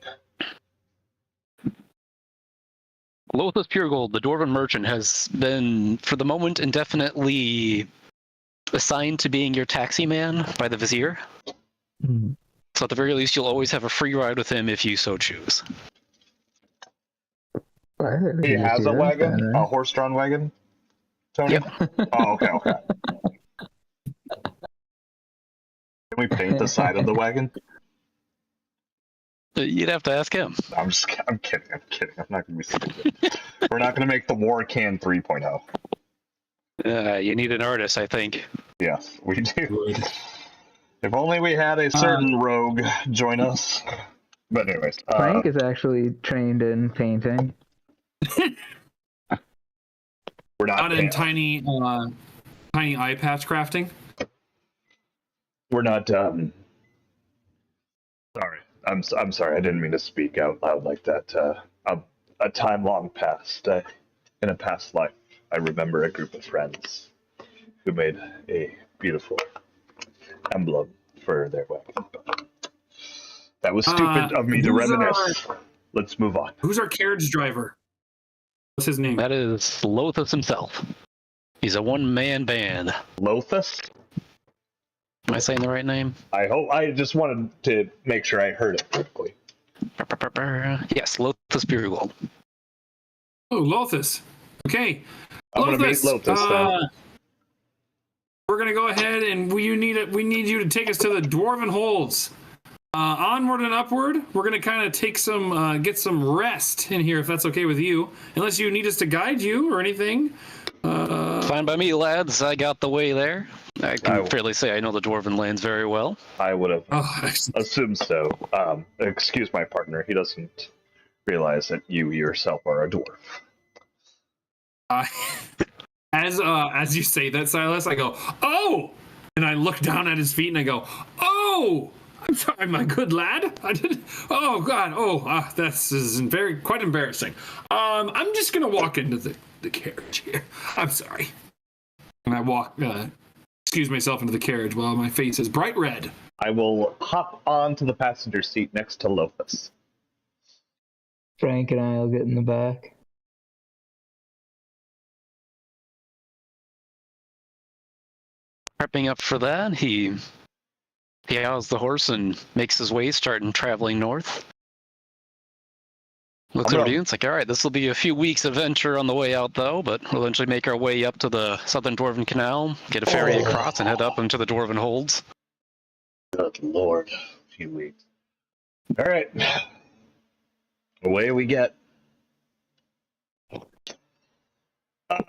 Lothus Pure Gold, the Dwarven merchant, has been, for the moment, indefinitely assigned to being your taxi man by the Vizier. Mm. So at the very least, you'll always have a free ride with him if you so choose. He has a wagon? A horse-drawn wagon? Tony? Yep. Oh, okay. Can we paint the side of the wagon? You'd have to ask him. I'm kidding. I'm not going to be stupid. We're not going to make the War Can 3.0. You need an artist, I think. Yes, we do. If only we had a certain rogue join us. But anyways. Frank is actually trained in painting. We're not in tiny eye patch crafting. We're not. Sorry, I'm sorry. I didn't mean to speak out loud like that. A time long past, in a past life, I remember a group of friends who made a beautiful emblem for their wagon. That was stupid of me to reminisce. Let's move on. Who's our carriage driver? What's his name? That is Lothus himself. He's a one-man band. Lothus? Am I saying the right name? I hope. I just wanted to make sure I heard it correctly. Yes, Lothus Pure Gold. Oh, Lothus. Okay. I'm going to meet Lothus then. We're going to go ahead and we need you to take us to the Dwarven Holds. Onward and upward. We're going to kind of take get some rest in here, if that's okay with you. Unless you need us to guide you or anything. Fine by me, lads. I got the way there. I can fairly say I know the Dwarven lands very well. I would have assumed so. Excuse my partner. He doesn't realize that you yourself are a dwarf. As you say that, Silas, I go, oh! And I look down at his feet and I go, oh! I'm sorry, my good lad. I didn't. Oh God. Oh, this is quite embarrassing. I'm just gonna walk into the carriage here. I'm sorry. And I walk, excuse myself into the carriage while my face is bright red. I will hop onto the passenger seat next to Lothus. Frank and I will get in the back. Prepping up for that, he hours the horse and makes his way, starting traveling north. Looks over to you and it's like, all right, this will be a few weeks adventure on the way out, though, but we'll eventually make our way up to the Southern Dwarven Canal, get a ferry across, and head up into the Dwarven Holds. Good Lord, a few weeks. All right. Away we get.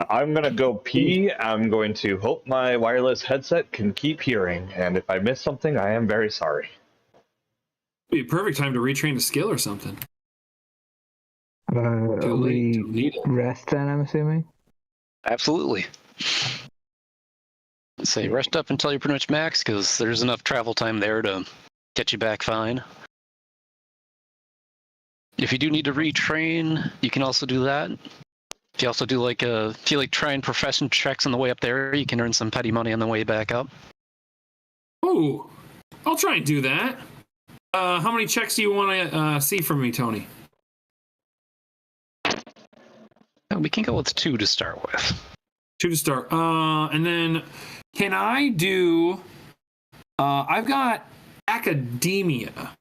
I'm going to go pee. I'm going to hope my wireless headset can keep hearing, and if I miss something, I am very sorry. It'd be a perfect time to retrain a skill or something. We rest then, I'm assuming? Absolutely. Say rest up until you're pretty much max, because there's enough travel time there to get you back fine. If you do need to retrain, you can also do that. If you also do if you trying profession checks on the way up there, you can earn some petty money on the way back up. Oh, I'll try and do that. How many checks do you want to see from me, Tony? We can go with 2 to start with. 2 to start. And then can I do... I've got academia.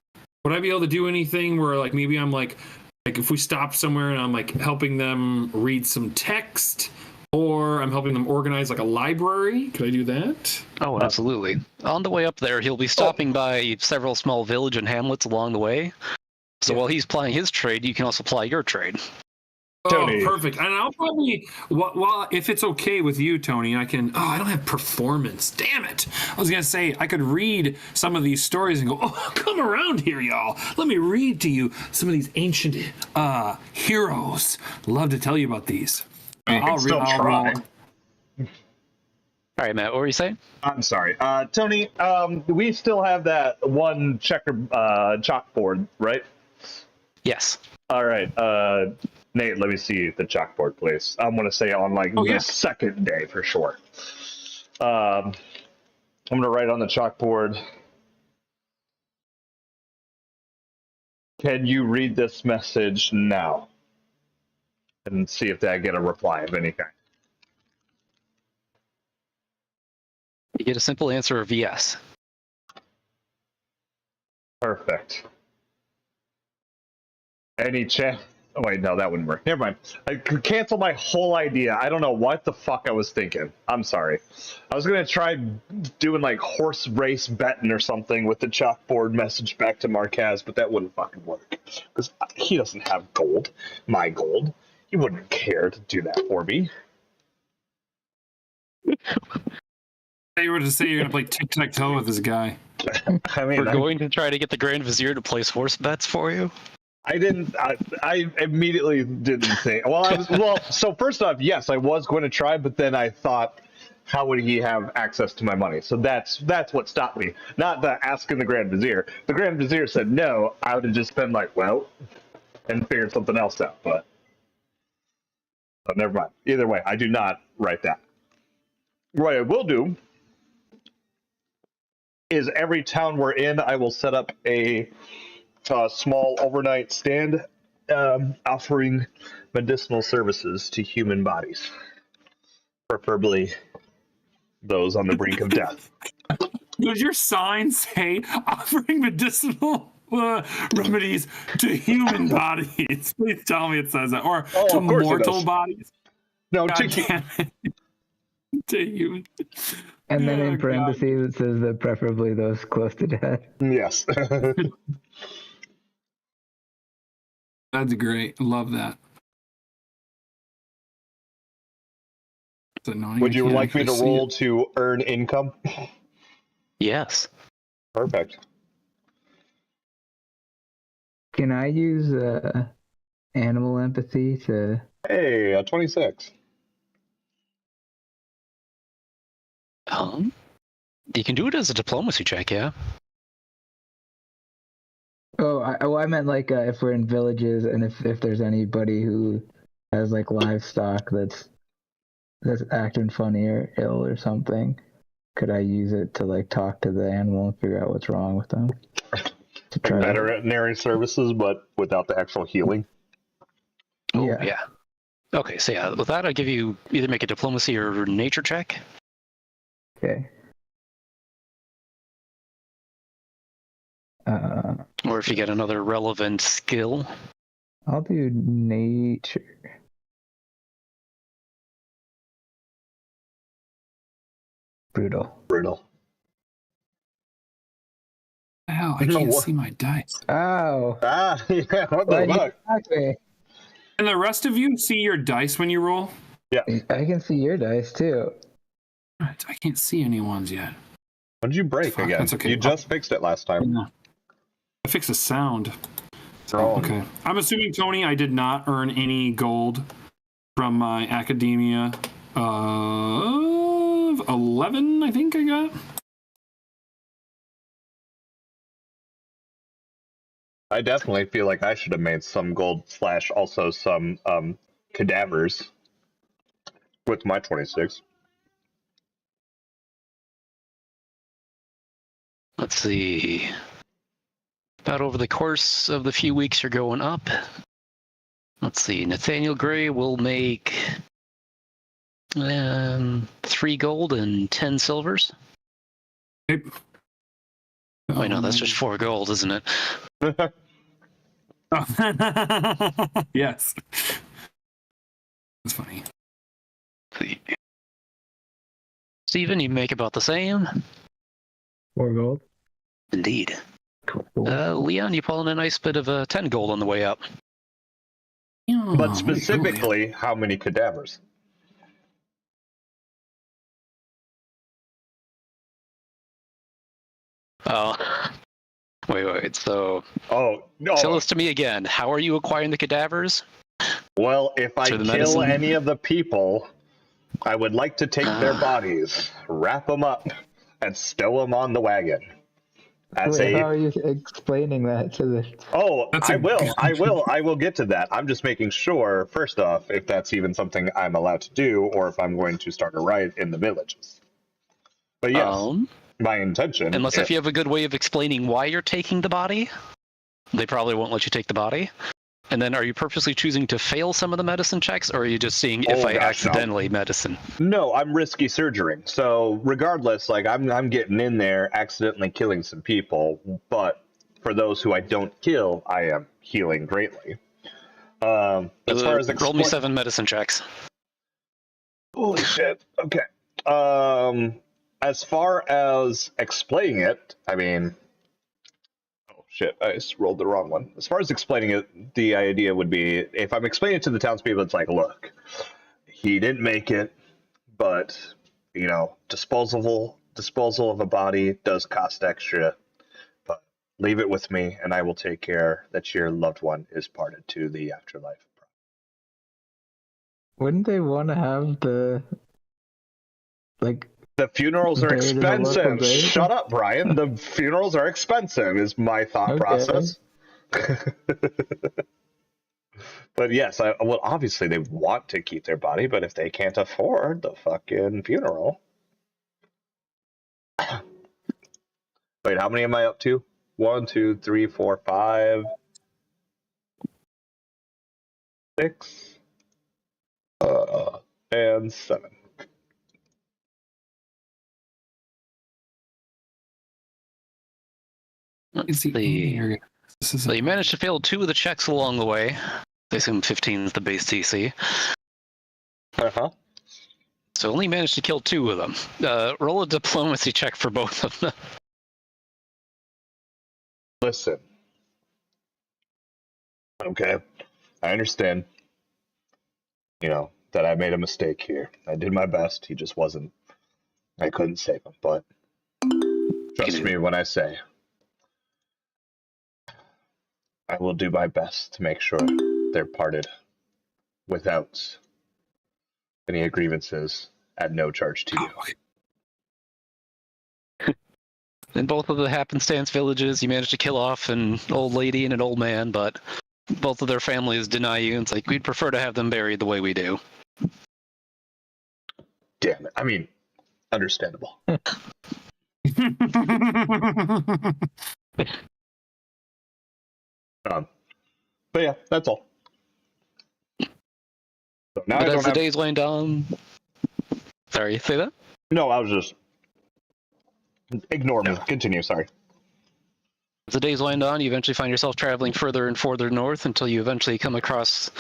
Would I be able to do anything where maybe I'm like if we stop somewhere and I'm helping them read some text, or I'm helping them organize a library? Could I do that? Oh, absolutely. On the way up there, he'll be stopping by several small village and hamlets along the way. So while he's plying his trade, you can also ply your trade. Tony. Oh, perfect. And I'll probably, well, if it's okay with you, Tony, I can, I don't have performance. Damn it. I was going to say, I could read some of these stories and go, come around here, y'all. Let me read to you some of these ancient heroes. Love to tell you about these. I'll try. All right, Matt, what were you saying? I'm sorry. Tony, we still have that one chalkboard, right? Yes. All right. Nate, let me see the chalkboard, please. I'm going to say on the second day for sure. I'm going to write on the chalkboard. Can you read this message now? And see if I get a reply of any kind. You get a simple answer of yes. Perfect. Any chance? Oh wait, no, that wouldn't work. Never mind. I could cancel my whole idea. I don't know what the fuck I was thinking. I'm sorry. I was gonna try doing like horse race betting or something with the chalkboard message back to Marquez, but that wouldn't fucking work because he doesn't have gold. My gold. He wouldn't care to do that for me. You were to say you're gonna play tic-tac-toe with this guy. I mean, We're going to try to get the Grand Vizier to place horse bets for you. I didn't. I immediately didn't think. Well, so first off, yes, I was going to try, but then I thought, how would he have access to my money? So that's what stopped me. Not the asking the Grand Vizier. The Grand Vizier said no. I would have just been like, well, and figured something else out. But never mind. Either way, I do not write that. What I will do is every town we're in, I will set up a small overnight stand offering medicinal services to human bodies, preferably those on the brink of death. Does your sign say offering medicinal remedies to human bodies? Please tell me it says that. Or to mortal bodies. No, God damn it. To human. And then in parentheses it says that preferably those close to death. Yes. That's great. Love that. It's annoying. Would you like me to roll to earn income? Yes. Perfect. Can I use animal empathy to... Hey, 26. You can do it as a diplomacy check, yeah. Oh, I meant like if we're in villages and if there's anybody who has like livestock that's acting funny or ill or something, could I use it to like talk to the animal and figure out what's wrong with them? Like veterinary services, but without the actual healing. Oh, yeah. Okay, so yeah, with that, I'll give you either make a diplomacy or nature check. Okay. Or if you get another relevant skill. I'll do nature. Brutal. Hell, I can't see my dice. Oh. Yeah, what the fuck? Exactly. And the rest of you see your dice when you roll? Yeah. I can see your dice too. I can't see anyone's yet. When did you break again? That's okay. You just fixed it last time. Yeah. I fixed the sound. So, Oh. okay. I'm assuming, Tony, I did not earn any gold from my academia of 11, I think I got. I definitely feel like I should have made some gold / also some cadavers with my 26. Let's see. About over the course of the few weeks you're going up. Let's see. Nathaniel Gray will make 3 gold and 10 silvers. Okay. Wait, no, that's just 4 gold, isn't it? Yes. That's funny. Steven, you make about the same. 4 gold. Indeed. Cool. Leon, you pull in a nice bit of 10 gold on the way up. But specifically, how many cadavers? Oh. Wait. So. Oh, no. Tell us to me again. How are you acquiring the cadavers? Well, if I kill any of the people, I would like to take their bodies, wrap them up, and stow them on the wagon. How are you explaining that to the... Oh, I will get to that. I'm just making sure, first off, if that's even something I'm allowed to do, or if I'm going to start a riot in the villages. But yes, my intention... Unless if you have a good way of explaining why you're taking the body? they probably won't let you take the body. And then are you purposely choosing to fail some of the medicine checks, or are you just seeing if I accidentally medicine? No, I'm risky surgerying. So regardless, like I'm getting in there, accidentally killing some people, but for those who I don't kill, I am healing greatly. As far as roll me 7 medicine checks. Holy shit. Okay. As far as explaining it, I mean, oh shit, I just rolled the wrong one. As far as explaining it, the idea would be if I'm explaining it to the townspeople, it's like, look, he didn't make it, but you know, disposal of a body does cost extra. But leave it with me, and I will take care that your loved one is parted to the afterlife. Wouldn't they want to have the funerals are buried in a local expensive. grave? Shut up, Brian. The funerals are expensive is my thought process. But yes, well, obviously they want to keep their body, but if they can't afford the fucking funeral. Wait, how many am I up to? 1, 2, 3, 4, 5, 6, and 7. It's the So you managed to fail 2 of the checks along the way. I assume 15 is the base DC. Uh-huh. So only managed to kill 2 of them. Roll a diplomacy check for both of them. Listen. Okay. I understand. You know, that I made a mistake here. I did my best. He just wasn't. I couldn't save him, but trust me when I say I will do my best to make sure they're parted without any grievances at no charge to you. In both of the happenstance villages, you managed to kill off an old lady and an old man, but both of their families deny you. It's like, we'd prefer to have them buried the way we do. Damn it. I mean, understandable. But yeah, that's all. So now but as the days wind on... Sorry, say that? No, I was just... Ignore me. Continue, sorry. As the days wind on, you eventually find yourself traveling further and further north until you eventually come across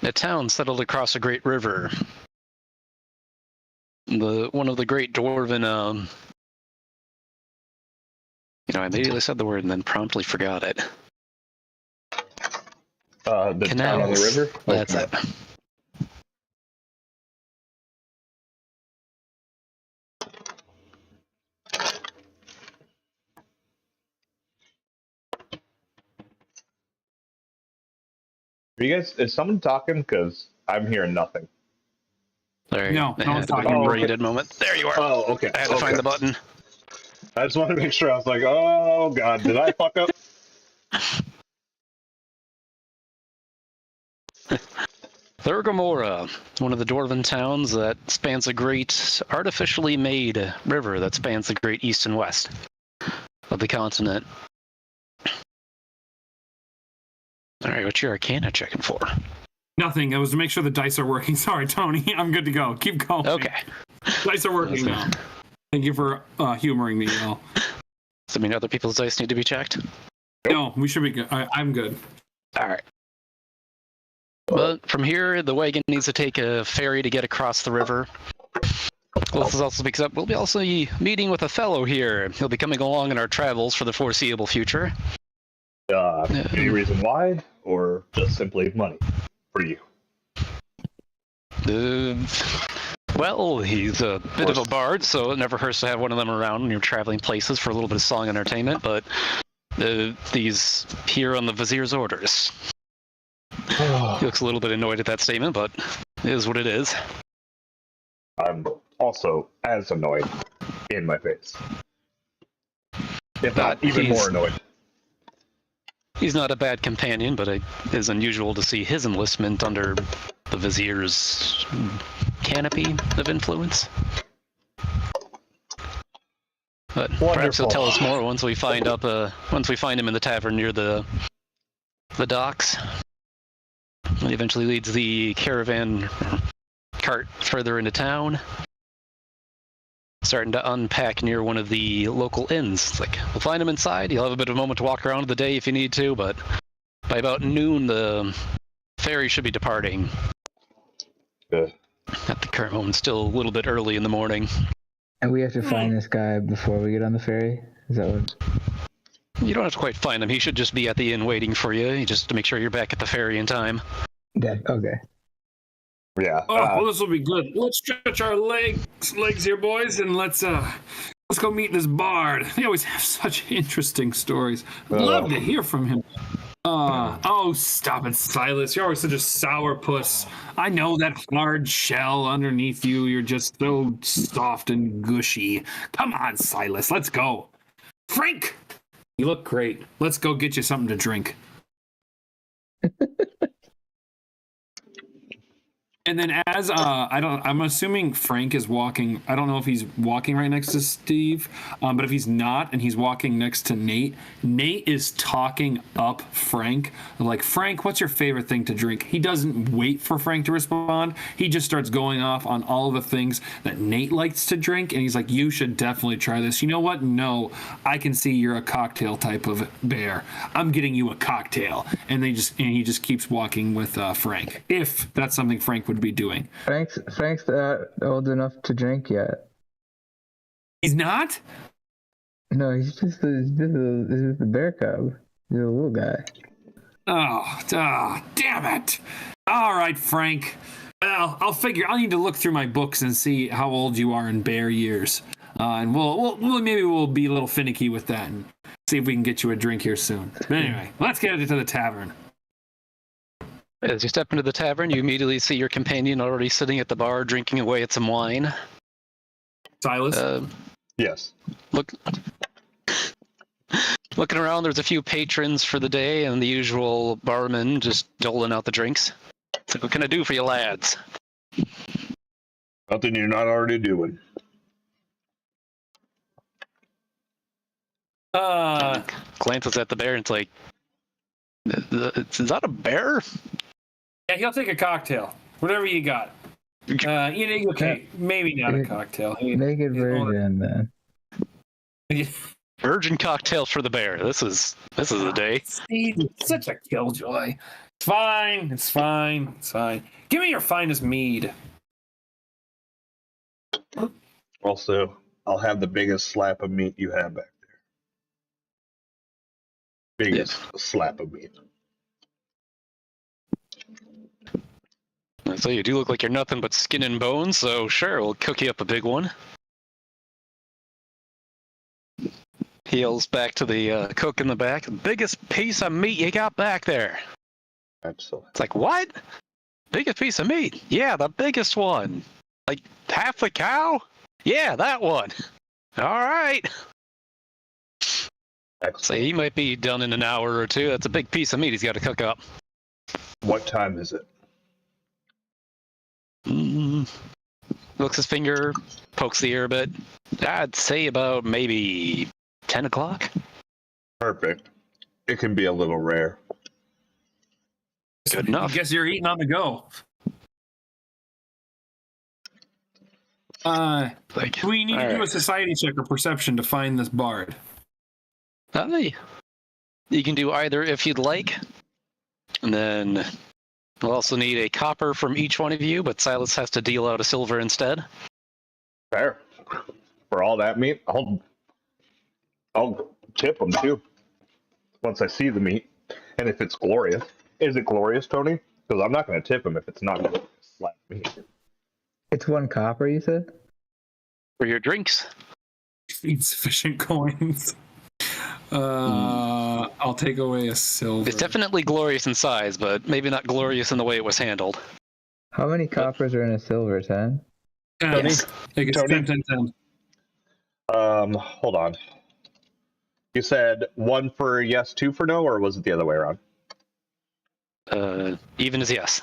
a town settled across a great river. One of the great dwarven... I immediately said the word and then promptly forgot it. The Canals. town on the river? That's it. Are you guys, is someone talking? Because I'm hearing nothing. Sorry. No, no one's talking. Oh, okay. Moment. There you are. Oh, okay. I had to find the button. I just wanted to make sure. I was like, oh, God, did I fuck up? Thurgamora, one of the dwarven towns that spans a great artificially made river that spans the great east and west of the continent. All right, what's your Arcana checking for? Nothing. It was to make sure the dice are working. Sorry, Tony. I'm good to go. Keep going. Okay. Dice are working now. Thank you for humoring me, Al. Does that mean other people's dice need to be checked? No, we should be good. I'm good. All right. But from here, the wagon needs to take a ferry to get across the river. Well, this is also because we'll be also meeting with a fellow here. He'll be coming along in our travels for the foreseeable future. Any reason why, or just simply money for you? Well, he's a bit of a bard, so it never hurts to have one of them around when you're traveling places for a little bit of song entertainment, but he's here on the Vizier's orders. He looks a little bit annoyed at that statement, but it is what it is. I'm also as annoyed in my face. If not even more annoyed. He's not a bad companion, but it is unusual to see his enlistment under the Vizier's canopy of influence. But perhaps he'll tell us more once we find him in the tavern near the the docks. It eventually leads the caravan cart further into town. Starting to unpack near one of the local inns. It's like, we'll find him inside. You'll have a bit of a moment to walk around the day if you need to, but by about noon, the ferry should be departing. Good. At the current moment, still a little bit early in the morning. And we have to find this guy before we get on the ferry? Is that what? You don't have to quite find him. He should just be at the inn waiting for you, just to make sure you're back at the ferry in time. Yeah, okay. Yeah. Oh, well, this will be good. Let's stretch our legs here, boys, and let's go meet this bard. They always have such interesting stories. I'd love to hear from him. Oh, stop it, Silas. You're always such a sourpuss. I know that hard shell underneath you. You're just so soft and gushy. Come on, Silas. Let's go. Frank, you look great. Let's go get you something to drink. And then as I'm assuming Frank is walking. I don't know if he's walking right next to Steve, but if he's not and he's walking next to Nate, Nate is talking up Frank. Like, Frank, what's your favorite thing to drink? He doesn't wait for Frank to respond. He just starts going off on all of the things that Nate likes to drink, and he's like, you should definitely try this. You know what? No, I can see you're a cocktail type of bear. I'm getting you a cocktail. And he just keeps walking with Frank. If that's something Frank would be doing. Frank's not old enough to drink yet. He's not? No, he's just a bear cub. He's a little guy. Oh, damn it. All right, Frank. Well, I'll need to look through my books and see how old you are in bear years. And maybe we'll be a little finicky with that and see if we can get you a drink here soon. But anyway, let's get into the tavern. As you step into the tavern, you immediately see your companion already sitting at the bar drinking away at some wine. Silas? Yes. Looking around, there's a few patrons for the day and the usual barman just doling out the drinks. So what can I do for you lads? Nothing you're not already doing. Glances at the bear and it's like, is that a bear? Yeah, he'll take a cocktail. Whatever you got. Okay, maybe not a cocktail. Make it virgin, then. Virgin cocktail for the bear. This is a day. Steve, such a killjoy. It's fine. Give me your finest mead. Also, I'll have the biggest slap of meat you have back there. Biggest slap of meat. So you do look like you're nothing but skin and bones, so sure, we'll cook you up a big one. He yells back to the cook in the back, biggest piece of meat you got back there. Absolutely. It's like, what? Biggest piece of meat? Yeah, the biggest one. Like half the cow? Yeah, that one. All right. Excellent. So he might be done in an hour or two. That's a big piece of meat he's got to cook up. What time is it? Looks his finger, pokes the air a bit. I'd say about maybe 10 o'clock. Perfect. It can be a little rare. Good enough. I guess you're eating on the go. Do we need to do a society check or perception to find this bard? You can do either if you'd like. And then we'll also need a copper from each one of you, but Silas has to deal out a silver instead. Fair. For all that meat, I'll tip them too. Once I see the meat, and if it's glorious. Is it glorious, Tony? Because I'm not going to tip him if it's not glorious. Slap meat. It's 1 copper, you said? For your drinks. Insufficient coins. I'll take away a silver. It's definitely glorious in size, but maybe not glorious in the way it was handled. How many coppers are in a silver, 10? Yes. Tony? 10. Hold on. You said 1 for yes, 2 for no, or was it the other way around? Even as yes.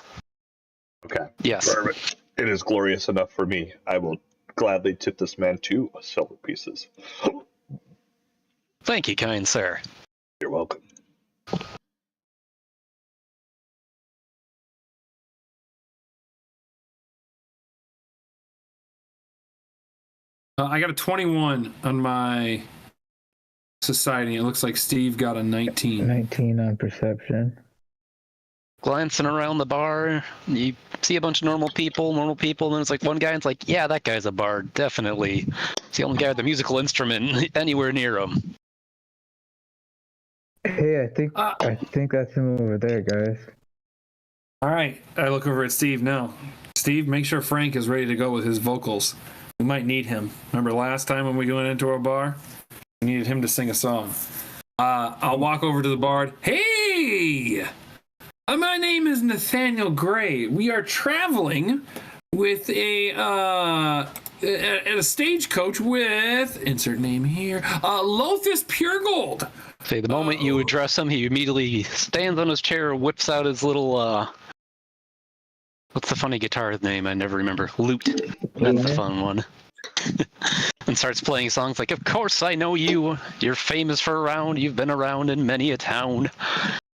Okay. Yes. Perfect. It is glorious enough for me. I will gladly tip this man 2 silver pieces. Thank you, kind sir. You're welcome. I got a 21 on my society. It looks like Steve got a 19. 19 on perception. Glancing around the bar, you see a bunch of normal people, and then it's like one guy, and it's like, yeah, that guy's a bard, definitely. It's the only guy with a musical instrument anywhere near him. Hey, I think that's him over there, guys. All right, I look over at Steve now. Steve, make sure Frank is ready to go with his vocals. We might need him. Remember last time when we went into our bar? We needed him to sing a song. I'll walk over to the bard. Hey! My name is Nathaniel Gray. We are traveling with at a stagecoach with, insert name here, Lothus Puregold. Okay, the moment you address him, he immediately stands on his chair, whips out his little, what's the funny guitar name? I never remember. Lute. That's the fun one. And starts playing songs like, of course I know you. You're famous for around. You've been around in many a town.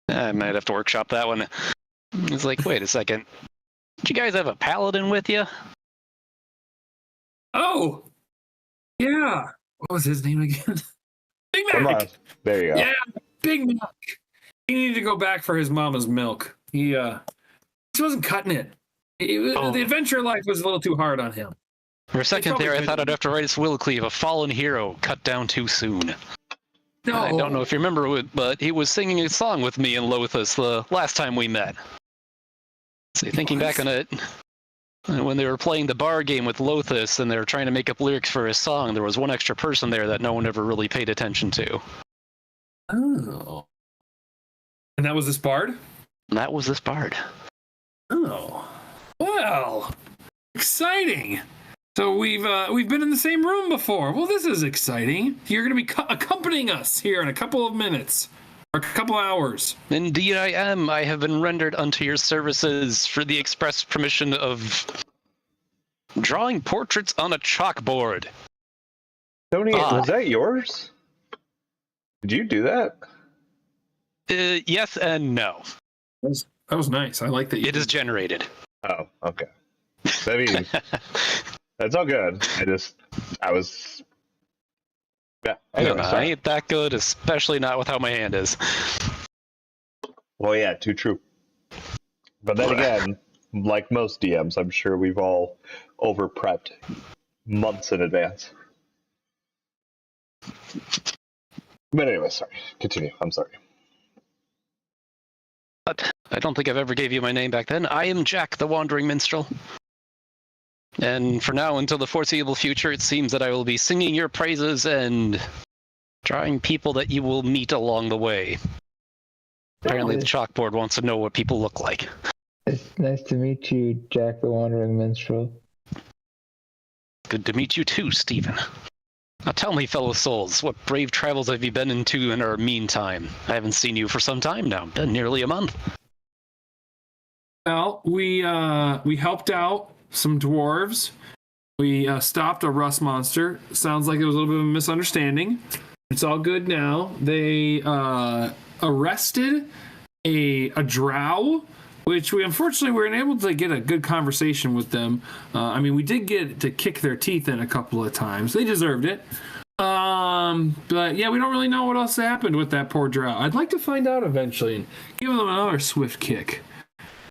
I might have to workshop that one. It's like, wait a second. Did you guys have a paladin with you? Oh, yeah. What was his name again? Big Mac. Come on. There you go. Yeah, Big Mac. He needed to go back for his mama's milk. He wasn't cutting it. The adventure life was a little too hard on him. For a second there, I thought I'd have to write his will cleave, a fallen hero cut down too soon. No. I don't know if you remember it, but he was singing a song with me in Lothus the last time we met. So thinking back on it, when they were playing the bar game with Lothus and they were trying to make up lyrics for his song, there was one extra person there that no one ever really paid attention to. Oh. And that was this bard? And that was this bard. Oh. Well, exciting. So we've been in the same room before. Well, this is exciting. You're going to be accompanying us here in a couple of minutes. Or a couple hours. Indeed I am. I have been rendered unto your services for the express permission of drawing portraits on a chalkboard. Tony, was that yours? Did you do that? Yes and no. That was nice. I like that. It is generated. Oh, okay. I mean, that's all good. Yeah. Anyway, I ain't that good, especially not with how my hand is. Well, yeah, too true. But then again, like most DMs, I'm sure we've all over-prepped months in advance. But anyway, sorry. Continue. I'm sorry. But I don't think I've ever gave you my name back then. I am Jack, the Wandering Minstrel. And for now, until the foreseeable future, it seems that I will be singing your praises and drawing people that you will meet along the way. Apparently the chalkboard wants to know what people look like. It's nice to meet you, Jack the Wandering Minstrel. Good to meet you too, Stephen. Now tell me, fellow souls, what brave travels have you been into in our meantime? I haven't seen you for some time now, been nearly a month. Well, we helped out some dwarves. We stopped a rust monster. Sounds like it was a little bit of a misunderstanding. It's all good now. They arrested a drow, which we unfortunately weren't able to get a good conversation with them. I mean, we did get to kick their teeth in a couple of times. They deserved it. But yeah, we don't really know what else happened with that poor drow. I'd like to find out eventually and give them another swift kick.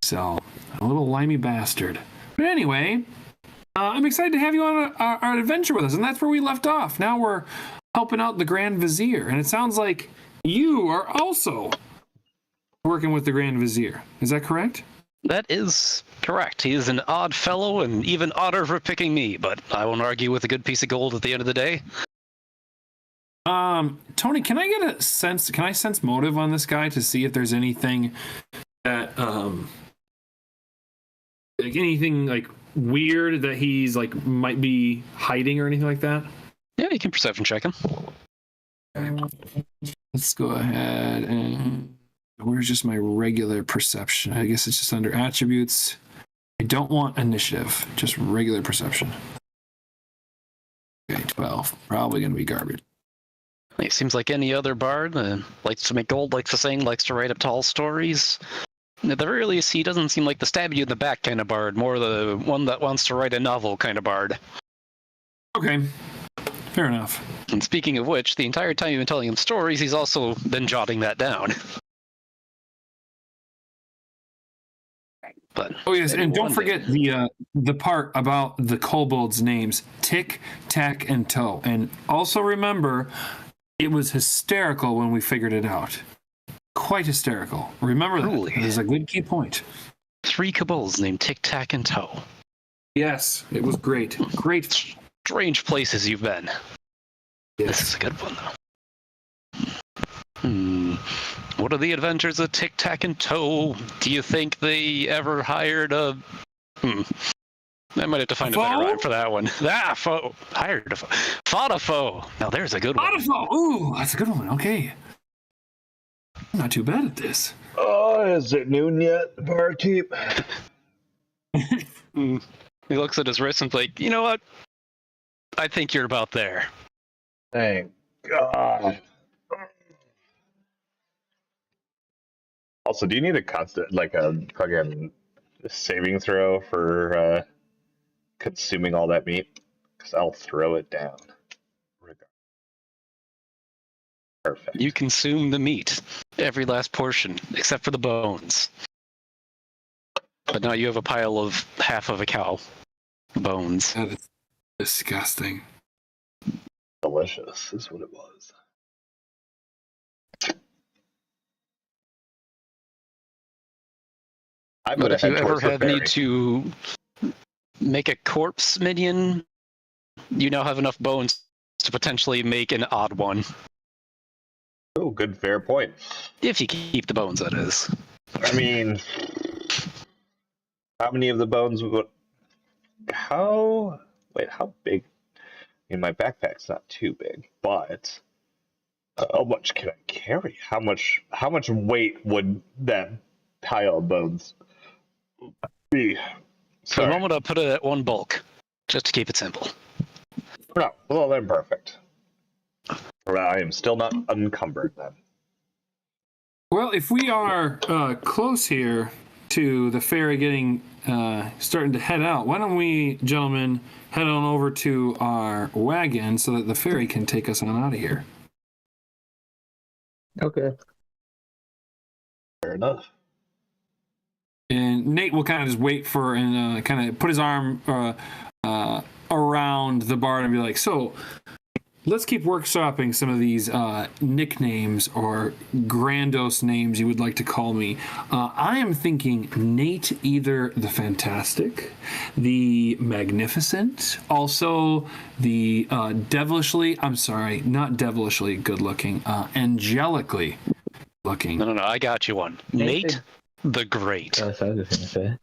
So, a little limey bastard. But anyway, I'm excited to have you on our adventure with us, and that's where we left off. Now we're helping out the Grand Vizier, and it sounds like you are also working with the Grand Vizier. Is that correct? That is correct. He is an odd fellow, and even odder for picking me, but I won't argue with a good piece of gold at the end of the day. Tony, can I sense motive on this guy to see if there's anything that, like anything like weird that he's like might be hiding or anything like that? Yeah, you can perception check him. Let's go ahead and where's just my regular perception? I guess it's just under attributes. I don't want initiative, just regular perception. Okay, 12. Probably gonna be garbage. He seems like any other bard. Likes to make gold, likes to sing, likes to write up tall stories. At the very least, he doesn't seem like the stab you in the back kind of bard, more the one that wants to write a novel kind of bard. Okay. Fair enough. And speaking of which, the entire time you've been telling him stories, he's also been jotting that down. But oh yes, and don't forget the part about the kobolds' names: Tick, Tack, and Toe. And also remember, it was hysterical when we figured it out. Quite hysterical. Remember that. Truly. It is a good key point. 3 kobolds named Tick, Tack, and Toe. Yes, it was great. Great. Strange places you've been. Yes. This is a good one, though. What are the adventures of Tic Tac and Toe? Do you think they ever hired a... I might have to find a better rhyme for that one. Foe. Hired a foe. Fought a foe. Now there's a good one. Fought a foe. Ooh, that's a good one. Okay. I'm not too bad at this. Oh, is it noon yet, barkeep? He looks at his wrist and's like, you know what? I think you're about there. Thank God. Also, do you need a constant, like a fucking saving throw for consuming all that meat? Because I'll throw it down. Perfect. You consume the meat, every last portion, except for the bones. But now you have a pile of half of a cow bones. That is disgusting. Delicious is what it was. But if you ever have need to make a corpse minion, you now have enough bones to potentially make an odd one. Oh, good, fair point. If you keep the bones, that is. I mean, how many of the bones would... How big? I mean, my backpack's not too big, but how much can I carry? How much weight would that pile of bones be? For the moment, I'll put it at 1 bulk, just to keep it simple. No, well then perfect. I am still not unencumbered then. Well, if we are close here to the ferry getting starting to head out, why don't we, gentlemen, head on over to our wagon so that the ferry can take us on out of here? Okay. Fair enough. And Nate will kind of just wait for and kind of put his arm around the bar and be like, so let's keep workshopping some of these nicknames or grandiose names you would like to call me. I am thinking Nate, either the Fantastic, the Magnificent, also the devilishly good looking, angelically looking. No, I got you one. Nate the Great. That's what I was going to say.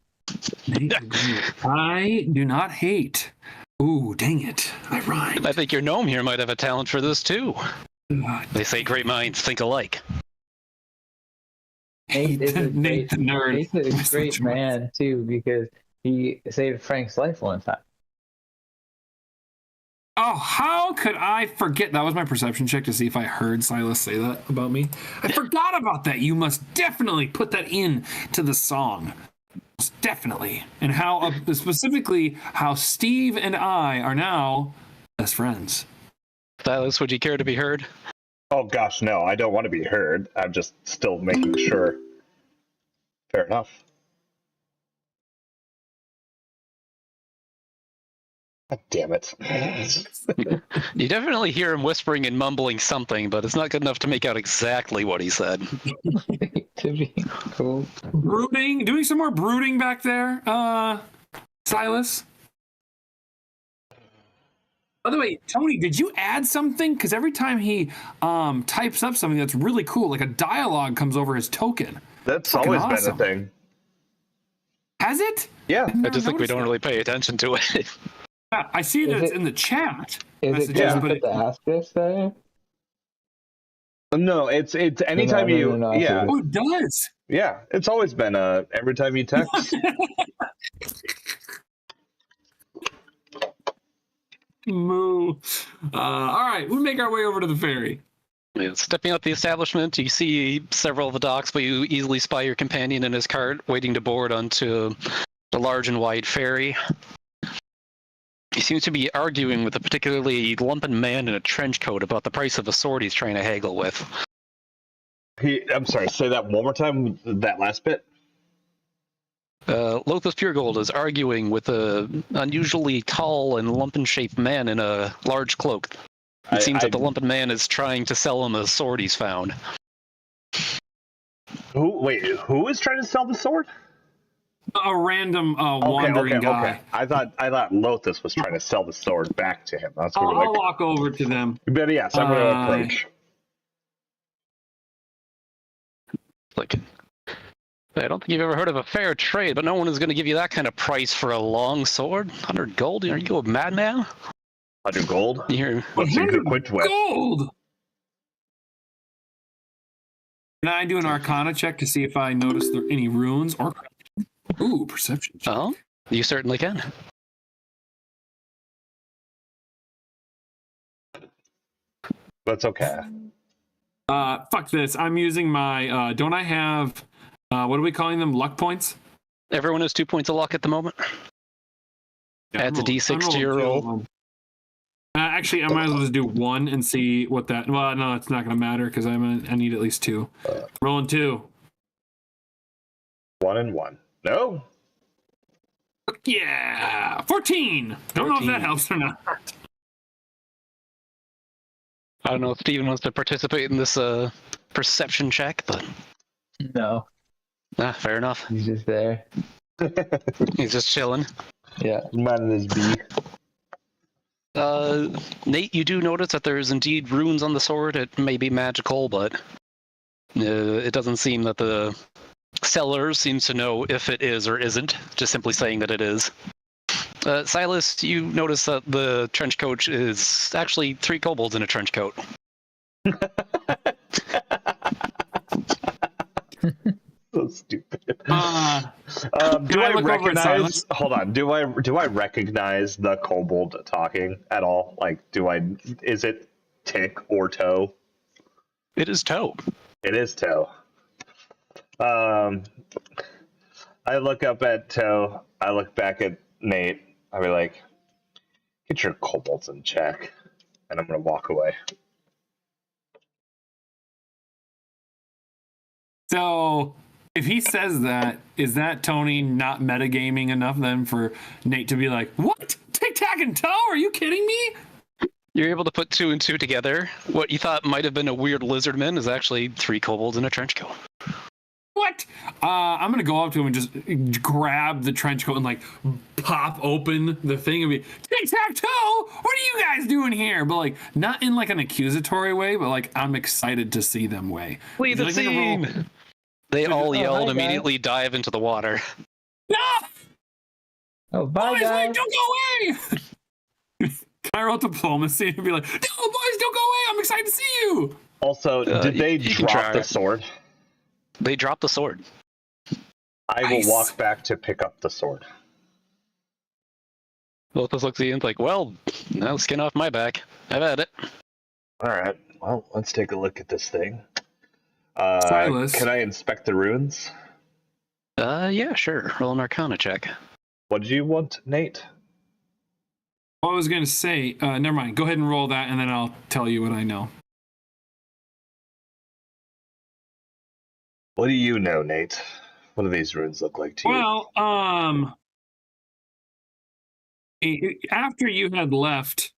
Nate the Great. I do not hate. Ooh, dang it. I rhymed. I think your gnome here might have a talent for this, too. They say great minds think alike. Nate is Nate the nerd. Nate's a great man, too, because he saved Frank's life one time. Oh, how could I forget? That was my perception check to see if I heard Silas say that about me. I forgot about that. You must definitely put that in to the song. Definitely. And how, specifically, how Steve and I are now best friends. Silas, would you care to be heard? Oh gosh, no, I don't want to be heard. I'm just still making sure. Fair enough. God damn it. You definitely hear him whispering and mumbling something, but it's not good enough to make out exactly what he said. To be cool. Brooding? Doing some more brooding back there, Silas? By the way, Tony, did you add something? Because every time he types up something that's really cool, like a dialogue comes over his token. That's always been a thing. Has it? Yeah. I just think we don't really pay attention to it. I see that it's in the chat. Is it just put the asterisk there? No, it's anytime No, yeah. Oh, it does. Yeah, it's always been every time you text. Moo. All right, we make our way over to the ferry. Stepping out the establishment, you see several of the docks, but you easily spy your companion in his cart, waiting to board onto the large and wide ferry. He seems to be arguing with a particularly lumpen man in a trench coat about the price of a sword he's trying to haggle with. I'm sorry, say that one more time, that last bit. Lothos Puregold is arguing with an unusually tall and lumpen-shaped man in a large cloak. It seems that the lumpen man is trying to sell him a sword he's found. Who is trying to sell the sword? A random wandering guy. Okay. I thought Lothus was trying to sell the sword back to him. That's what I'll walk over to them. But yes, I'm going to approach. Like, I don't think you've ever heard of a fair trade, but no one is going to give you that kind of price for a long sword. 100 gold? Are you a madman? 100 gold? You're... What's it equipped with? Gold! Can I do an Arcana check to see if I notice there any runes or... Ooh, perception check. Oh, you certainly can. That's okay. Fuck this. I'm using my... don't I have... what are we calling them? Luck points? Everyone has 2 points of luck at the moment. Yeah, Adds a d6 to your roll. Actually, I might as well just do 1 and see what that... Well, no, it's not going to matter because I need at least 2. Rolling 2. 1 and 1. No? Yeah! 14! Don't know if that helps or not. I don't know if Steven wants to participate in this perception check, but... No. Fair enough. He's just there. He's just chilling. Yeah. Man is B. Nate, you do notice that there's indeed runes on the sword. It may be magical, but it doesn't seem that the seller seems to know if it is or isn't, just simply saying that it is. Silas, you notice that the trench coat is actually 3 kobolds in a trench coat. So stupid. Do I recognize? Hold on. Do I recognize the kobold talking at all? Like, is it Tick or Toe? It is Toe. It is Toe. I look up at Toe. I look back at Nate. I'll be like, "Get your kobolds in check," and I'm gonna walk away. So, if he says that, is that Tony not metagaming enough then for Nate to be like, what? Tic Tac and Toe? Are you kidding me? You're able to put 2 and 2 together. What you thought might have been a weird lizardman is actually 3 kobolds in a trench coat. What? I'm going to go up to him and just grab the trench coat and like pop open the thing and be, Tic Tac Toe, what are you guys doing here? But like, not in like an accusatory way, but like, I'm excited to see them way. Leave the scene! They all yell and immediately dive into the water. No! Oh, bye, boys, guys. wait, don't go away! Can I roll diplomacy and be like, no, boys, don't go away! I'm excited to see you! Also, did they drop the sword? They dropped the sword. I will walk back to pick up the sword. Lothos looks at you and like, well, no skin off my back. I've had it. Alright, well, let's take a look at this thing. Silas. Can I inspect the runes? Yeah, sure. Roll an Arcana check. What did you want, Nate? I was going to say, never mind. Go ahead and roll that, and then I'll tell you what I know. What do you know, Nate? What do these runes look like to you? Well, after you had left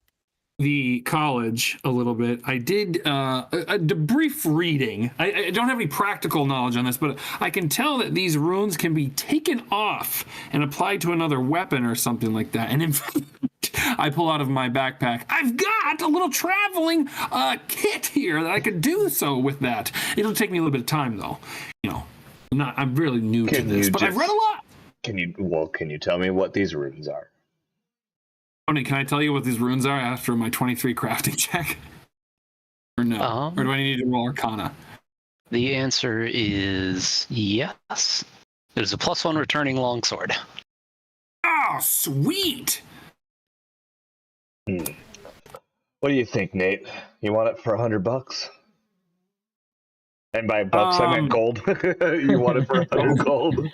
the college a little bit, I did a brief reading. I don't have any practical knowledge on this, but I can tell that these runes can be taken off and applied to another weapon or something like that. And in fact, I pull out of my backpack, I've got a little traveling kit here that I could do so with that. It'll take me a little bit of time, though. You know, I'm really new to this, but I've read a lot. Can you tell me what these runes are? Tony, can I tell you what these runes are after my 23 crafting check? Or no? Or do I need to roll Arcana? The answer is yes. It is a +1 returning longsword. Oh, sweet! What do you think, Nate? You want it for $100? And by bucks, I meant gold. You want it for 100 gold?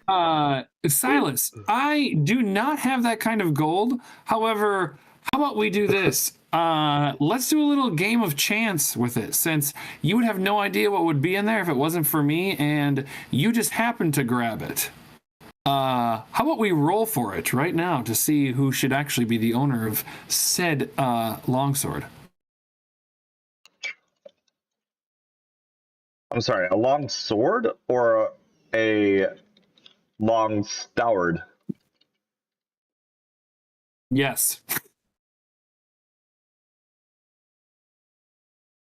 Silas, I do not have that kind of gold. However, how about we do this? Let's do a little game of chance with it, since you would have no idea what would be in there if it wasn't for me, and you just happened to grab it. How about we roll for it right now to see who should actually be the owner of said longsword? I'm sorry, a long sword or a long stoward? Yes.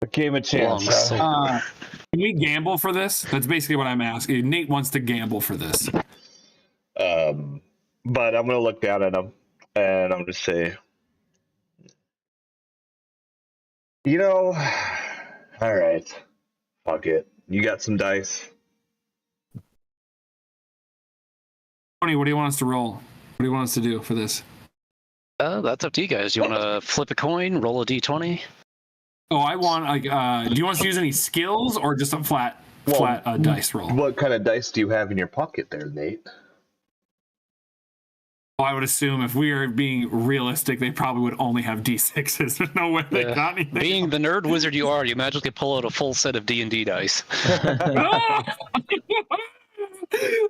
A game of chance. Long sword. Can we gamble for this? That's basically what I'm asking. Nate wants to gamble for this. But I'm gonna look down at him and I'm gonna say, all right, fuck it. You got some dice? Tony, what do you want us to roll? What do you want us to do for this? That's up to you guys. Do you want to flip a coin, roll a d20? Oh, I want like. Do you want us to use any skills or just a flat dice roll? What kind of dice do you have in your pocket there, Nate? Oh, I would assume if we are being realistic, they probably would only have D6s. There's no way they got anything. Being the nerd wizard you are, you magically pull out a full set of D&D dice.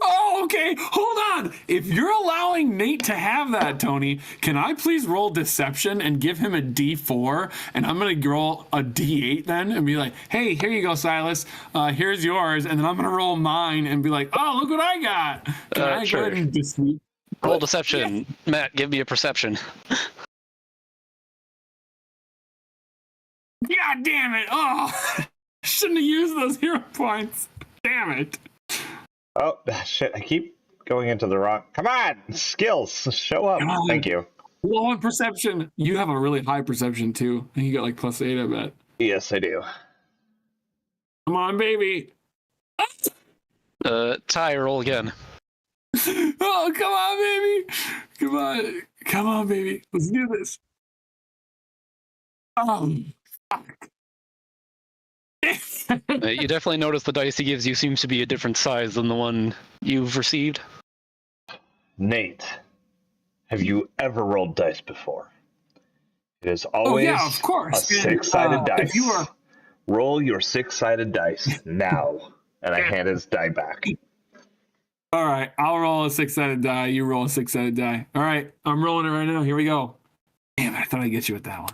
Oh, okay. Hold on. If you're allowing Nate to have that, Tony, can I please roll deception and give him a D4? And I'm going to roll a D8 then and be like, hey, here you go, Silas. Here's yours. And then I'm going to roll mine and be like, oh, look what I got. Can I sure. go ahead and just... Roll deception. Yeah. Matt, give me a perception. God damn it. Oh, shouldn't have used those hero points. Damn it. Oh, shit. I keep going into the wrong... Come on! Skills! Show up. Thank you. Low on perception. You have a really high perception, too. I think you got like +8, I bet. Yes, I do. Come on, baby. Ty, roll again. Oh, come on, baby. Come on. Come on, baby. Let's do this. Oh, fuck. You definitely notice the dice he gives you seems to be a different size than the one you've received. Nate, have you ever rolled dice before? It is always of course. a six-sided dice. If you are... Roll your six-sided dice now. And I hand his die back. All right, I'll roll a six-sided die. You roll a six-sided die. All right, I'm rolling it right now. Here we go. Damn it, I thought I'd get you with that one.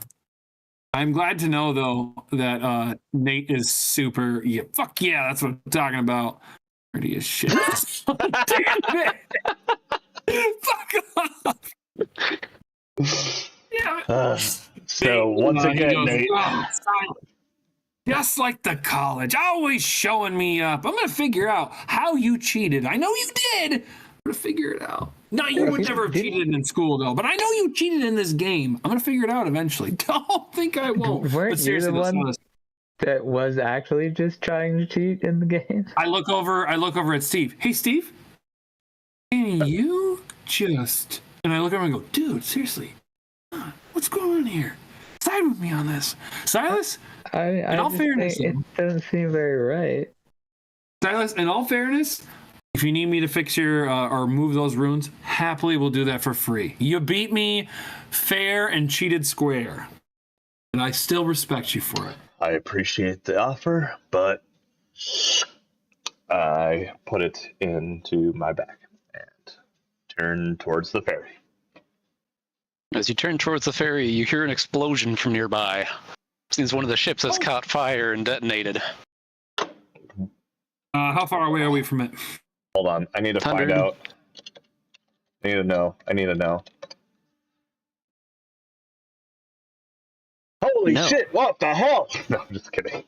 I'm glad to know, though, that Nate is super... Yeah, fuck yeah, that's what I'm talking about. Pretty as shit. Damn it! Fuck off! Yeah. So, once again, goes, Nate... Just like the college, always showing me up. I'm going to figure out how you cheated. I know you did. I'm going to figure it out. No, you would never have cheated in school, though. But I know you cheated in this game. I'm going to figure it out eventually. Don't think I won't. Weren't you the one that was actually just trying to cheat in the game? I look over at Steve. Hey, Steve. Can you just... And I look over and go, dude, seriously. What's going on here? Side with me on this. Silas? In all fairness, it doesn't seem very right. Silas, in all fairness, if you need me to fix your or move those runes, happily we'll do that for free. You beat me fair and cheated square. And I still respect you for it. I appreciate the offer, but I put it into my bag and turn towards the ferry. As you turn towards the ferry, you hear an explosion from nearby. Seems one of the ships has caught fire and detonated. How far away are we from it? Hold on, I need to find out. I need to know. Holy shit, what the hell? No, I'm just kidding.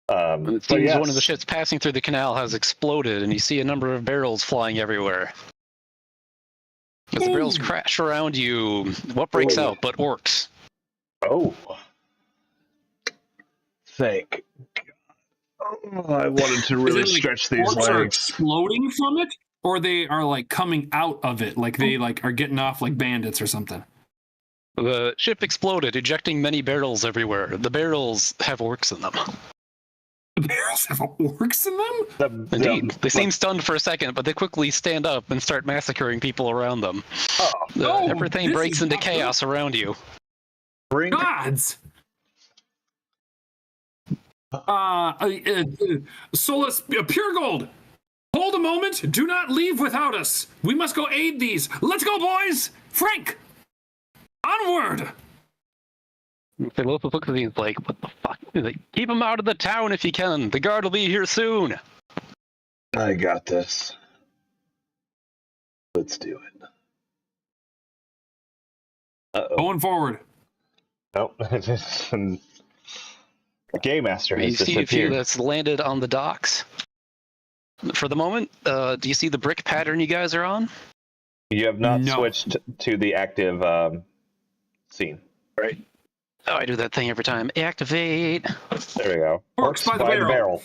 It seems one of the ships passing through the canal has exploded, and you see a number of barrels flying everywhere. As the barrels crash around you, what breaks out but orcs? Oh. Thank God. Oh, I wanted to really stretch these legs. Are exploding from it, or they are like coming out of it, like they like are getting off like bandits or something? The ship exploded, ejecting many barrels everywhere. The barrels have orcs in them. The barrels have orcs in them? Indeed. They seem stunned for a second, but they quickly stand up and start massacring people around them. Everything this breaks is into not chaos around you. Bring Gods! Solus, pure gold! Hold a moment. Do not leave without us. We must go aid these. Let's go, boys! Frank! Onward! Philopus looks at me and is like, what the fuck? He's like, keep them out of the town if you can. The guard will be here soon. I got this. Let's do it. Uh-oh. Going forward. Nope. The Game Master You has see a few disappeared. that's landed on the docks. For the moment, do you see the brick pattern you guys are on? You have not No. switched to the active scene. Right. Oh, I do that thing every time. Activate. There we go. Orcs by the barrel.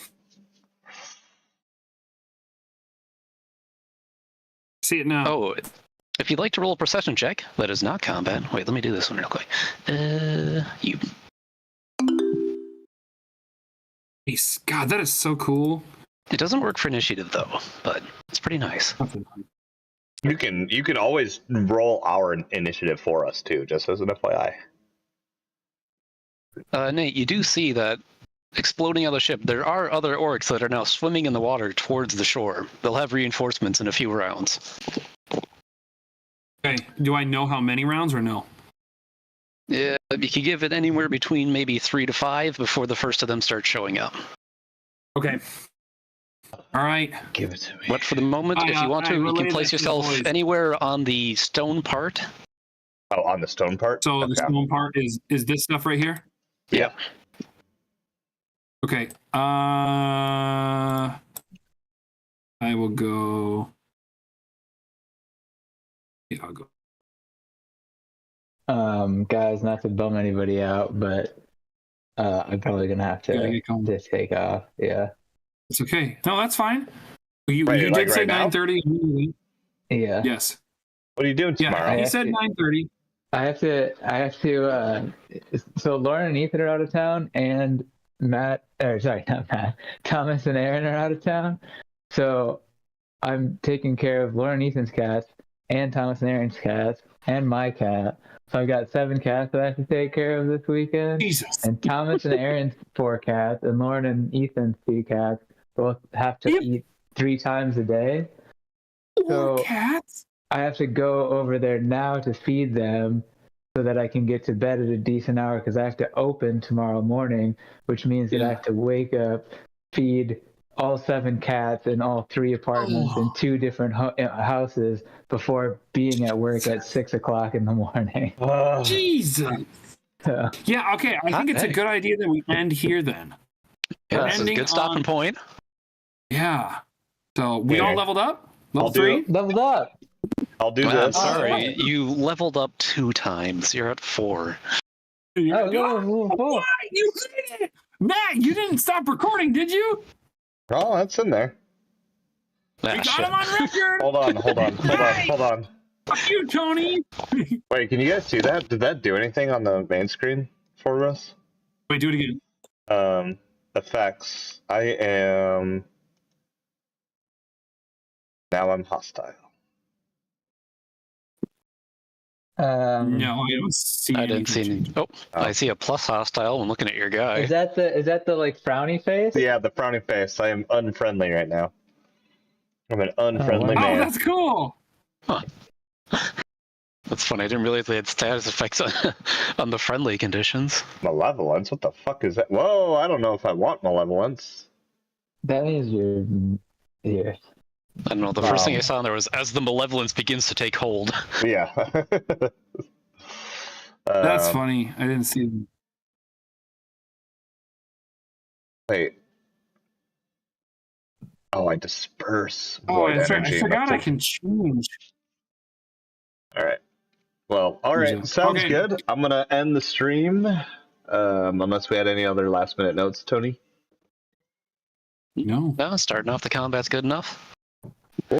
See it now. Oh, if you'd like to roll a perception check, that is not combat. Wait, let me do this one real quick. You. God, that is so cool. It doesn't work for initiative though, but it's pretty nice. You can always roll our initiative for us too, just as an FYI. Nate, you do see that exploding on the ship, there are other orcs that are now swimming in the water towards the shore. They'll have reinforcements in a few rounds. Okay, do I know how many rounds or no? Yeah, you could give it anywhere between maybe 3 to 5 before the first of them start showing up. Okay. All right. Give it to me. But for the moment, if you want to, you can place yourself anywhere on the stone part. Oh, on the stone part? So Okay. the stone part is this stuff right here? Yeah. Okay. I will go. Yeah, I'll go. Guys, not to bum anybody out, but I'm probably gonna have to just take off. Yeah. It's okay. No, that's fine. You Wait, like did say right now? 9:30. Yeah. Yes. What are you doing tomorrow? Yeah, he said 9:30. I have to. So Lauren and Ethan are out of town, and not Matt. Thomas and Aaron are out of town. So I'm taking care of Lauren and Ethan's cats, and Thomas and Aaron's cats, and my cat. So I've got 7 cats that I have to take care of this weekend. Jesus. And Thomas and Aaron's 4 cats, and Lauren and Ethan's 2 cats both have to eat 3 times a day. Four So cats? I have to go over there now to feed them so that I can get to bed at a decent hour because I have to open tomorrow morning, which means that I have to wake up, feed all 7 cats in all 3 apartments in 2 different houses before being at work at 6 o'clock in the morning. Jesus. Yeah, okay. I think it's a good idea that we end here then. Yeah, this is a good stopping point. Yeah. So we all leveled up? Level I'll do 3? it. Leveled up. I'll do I'm this. sorry, you leveled up 2 times. You're at 4. What? You did it! Matt, you didn't stop recording, did you? Oh, that's in there. Ah, We got shit. him on record! Hold on. Fuck you, Tony! Wait, can you guys see that? Did that do anything on the main screen for us? Wait, do it again. Effects. Now I'm hostile. No, I don't see I didn't see any. Oh, I see a plus hostile when looking at your guy. Is that the like frowny face? Yeah, the frowny face. I am unfriendly right now. I'm an unfriendly Oh, man. that's cool! Huh. That's funny. I didn't realize they had status effects on the friendly conditions. Malevolence? What the fuck is that? Whoa, I don't know if I want malevolence. That means you're I don't know. The first thing I saw in there was as the malevolence begins to take hold. Yeah. That's funny. I didn't see them. Wait. Oh, I disperse Oh, void I energy. forgot I can change. All right. Well, all right. Sounds Okay. good. I'm gonna end the stream. Unless we had any other last minute notes, Tony. No. No, starting off the combat's good enough.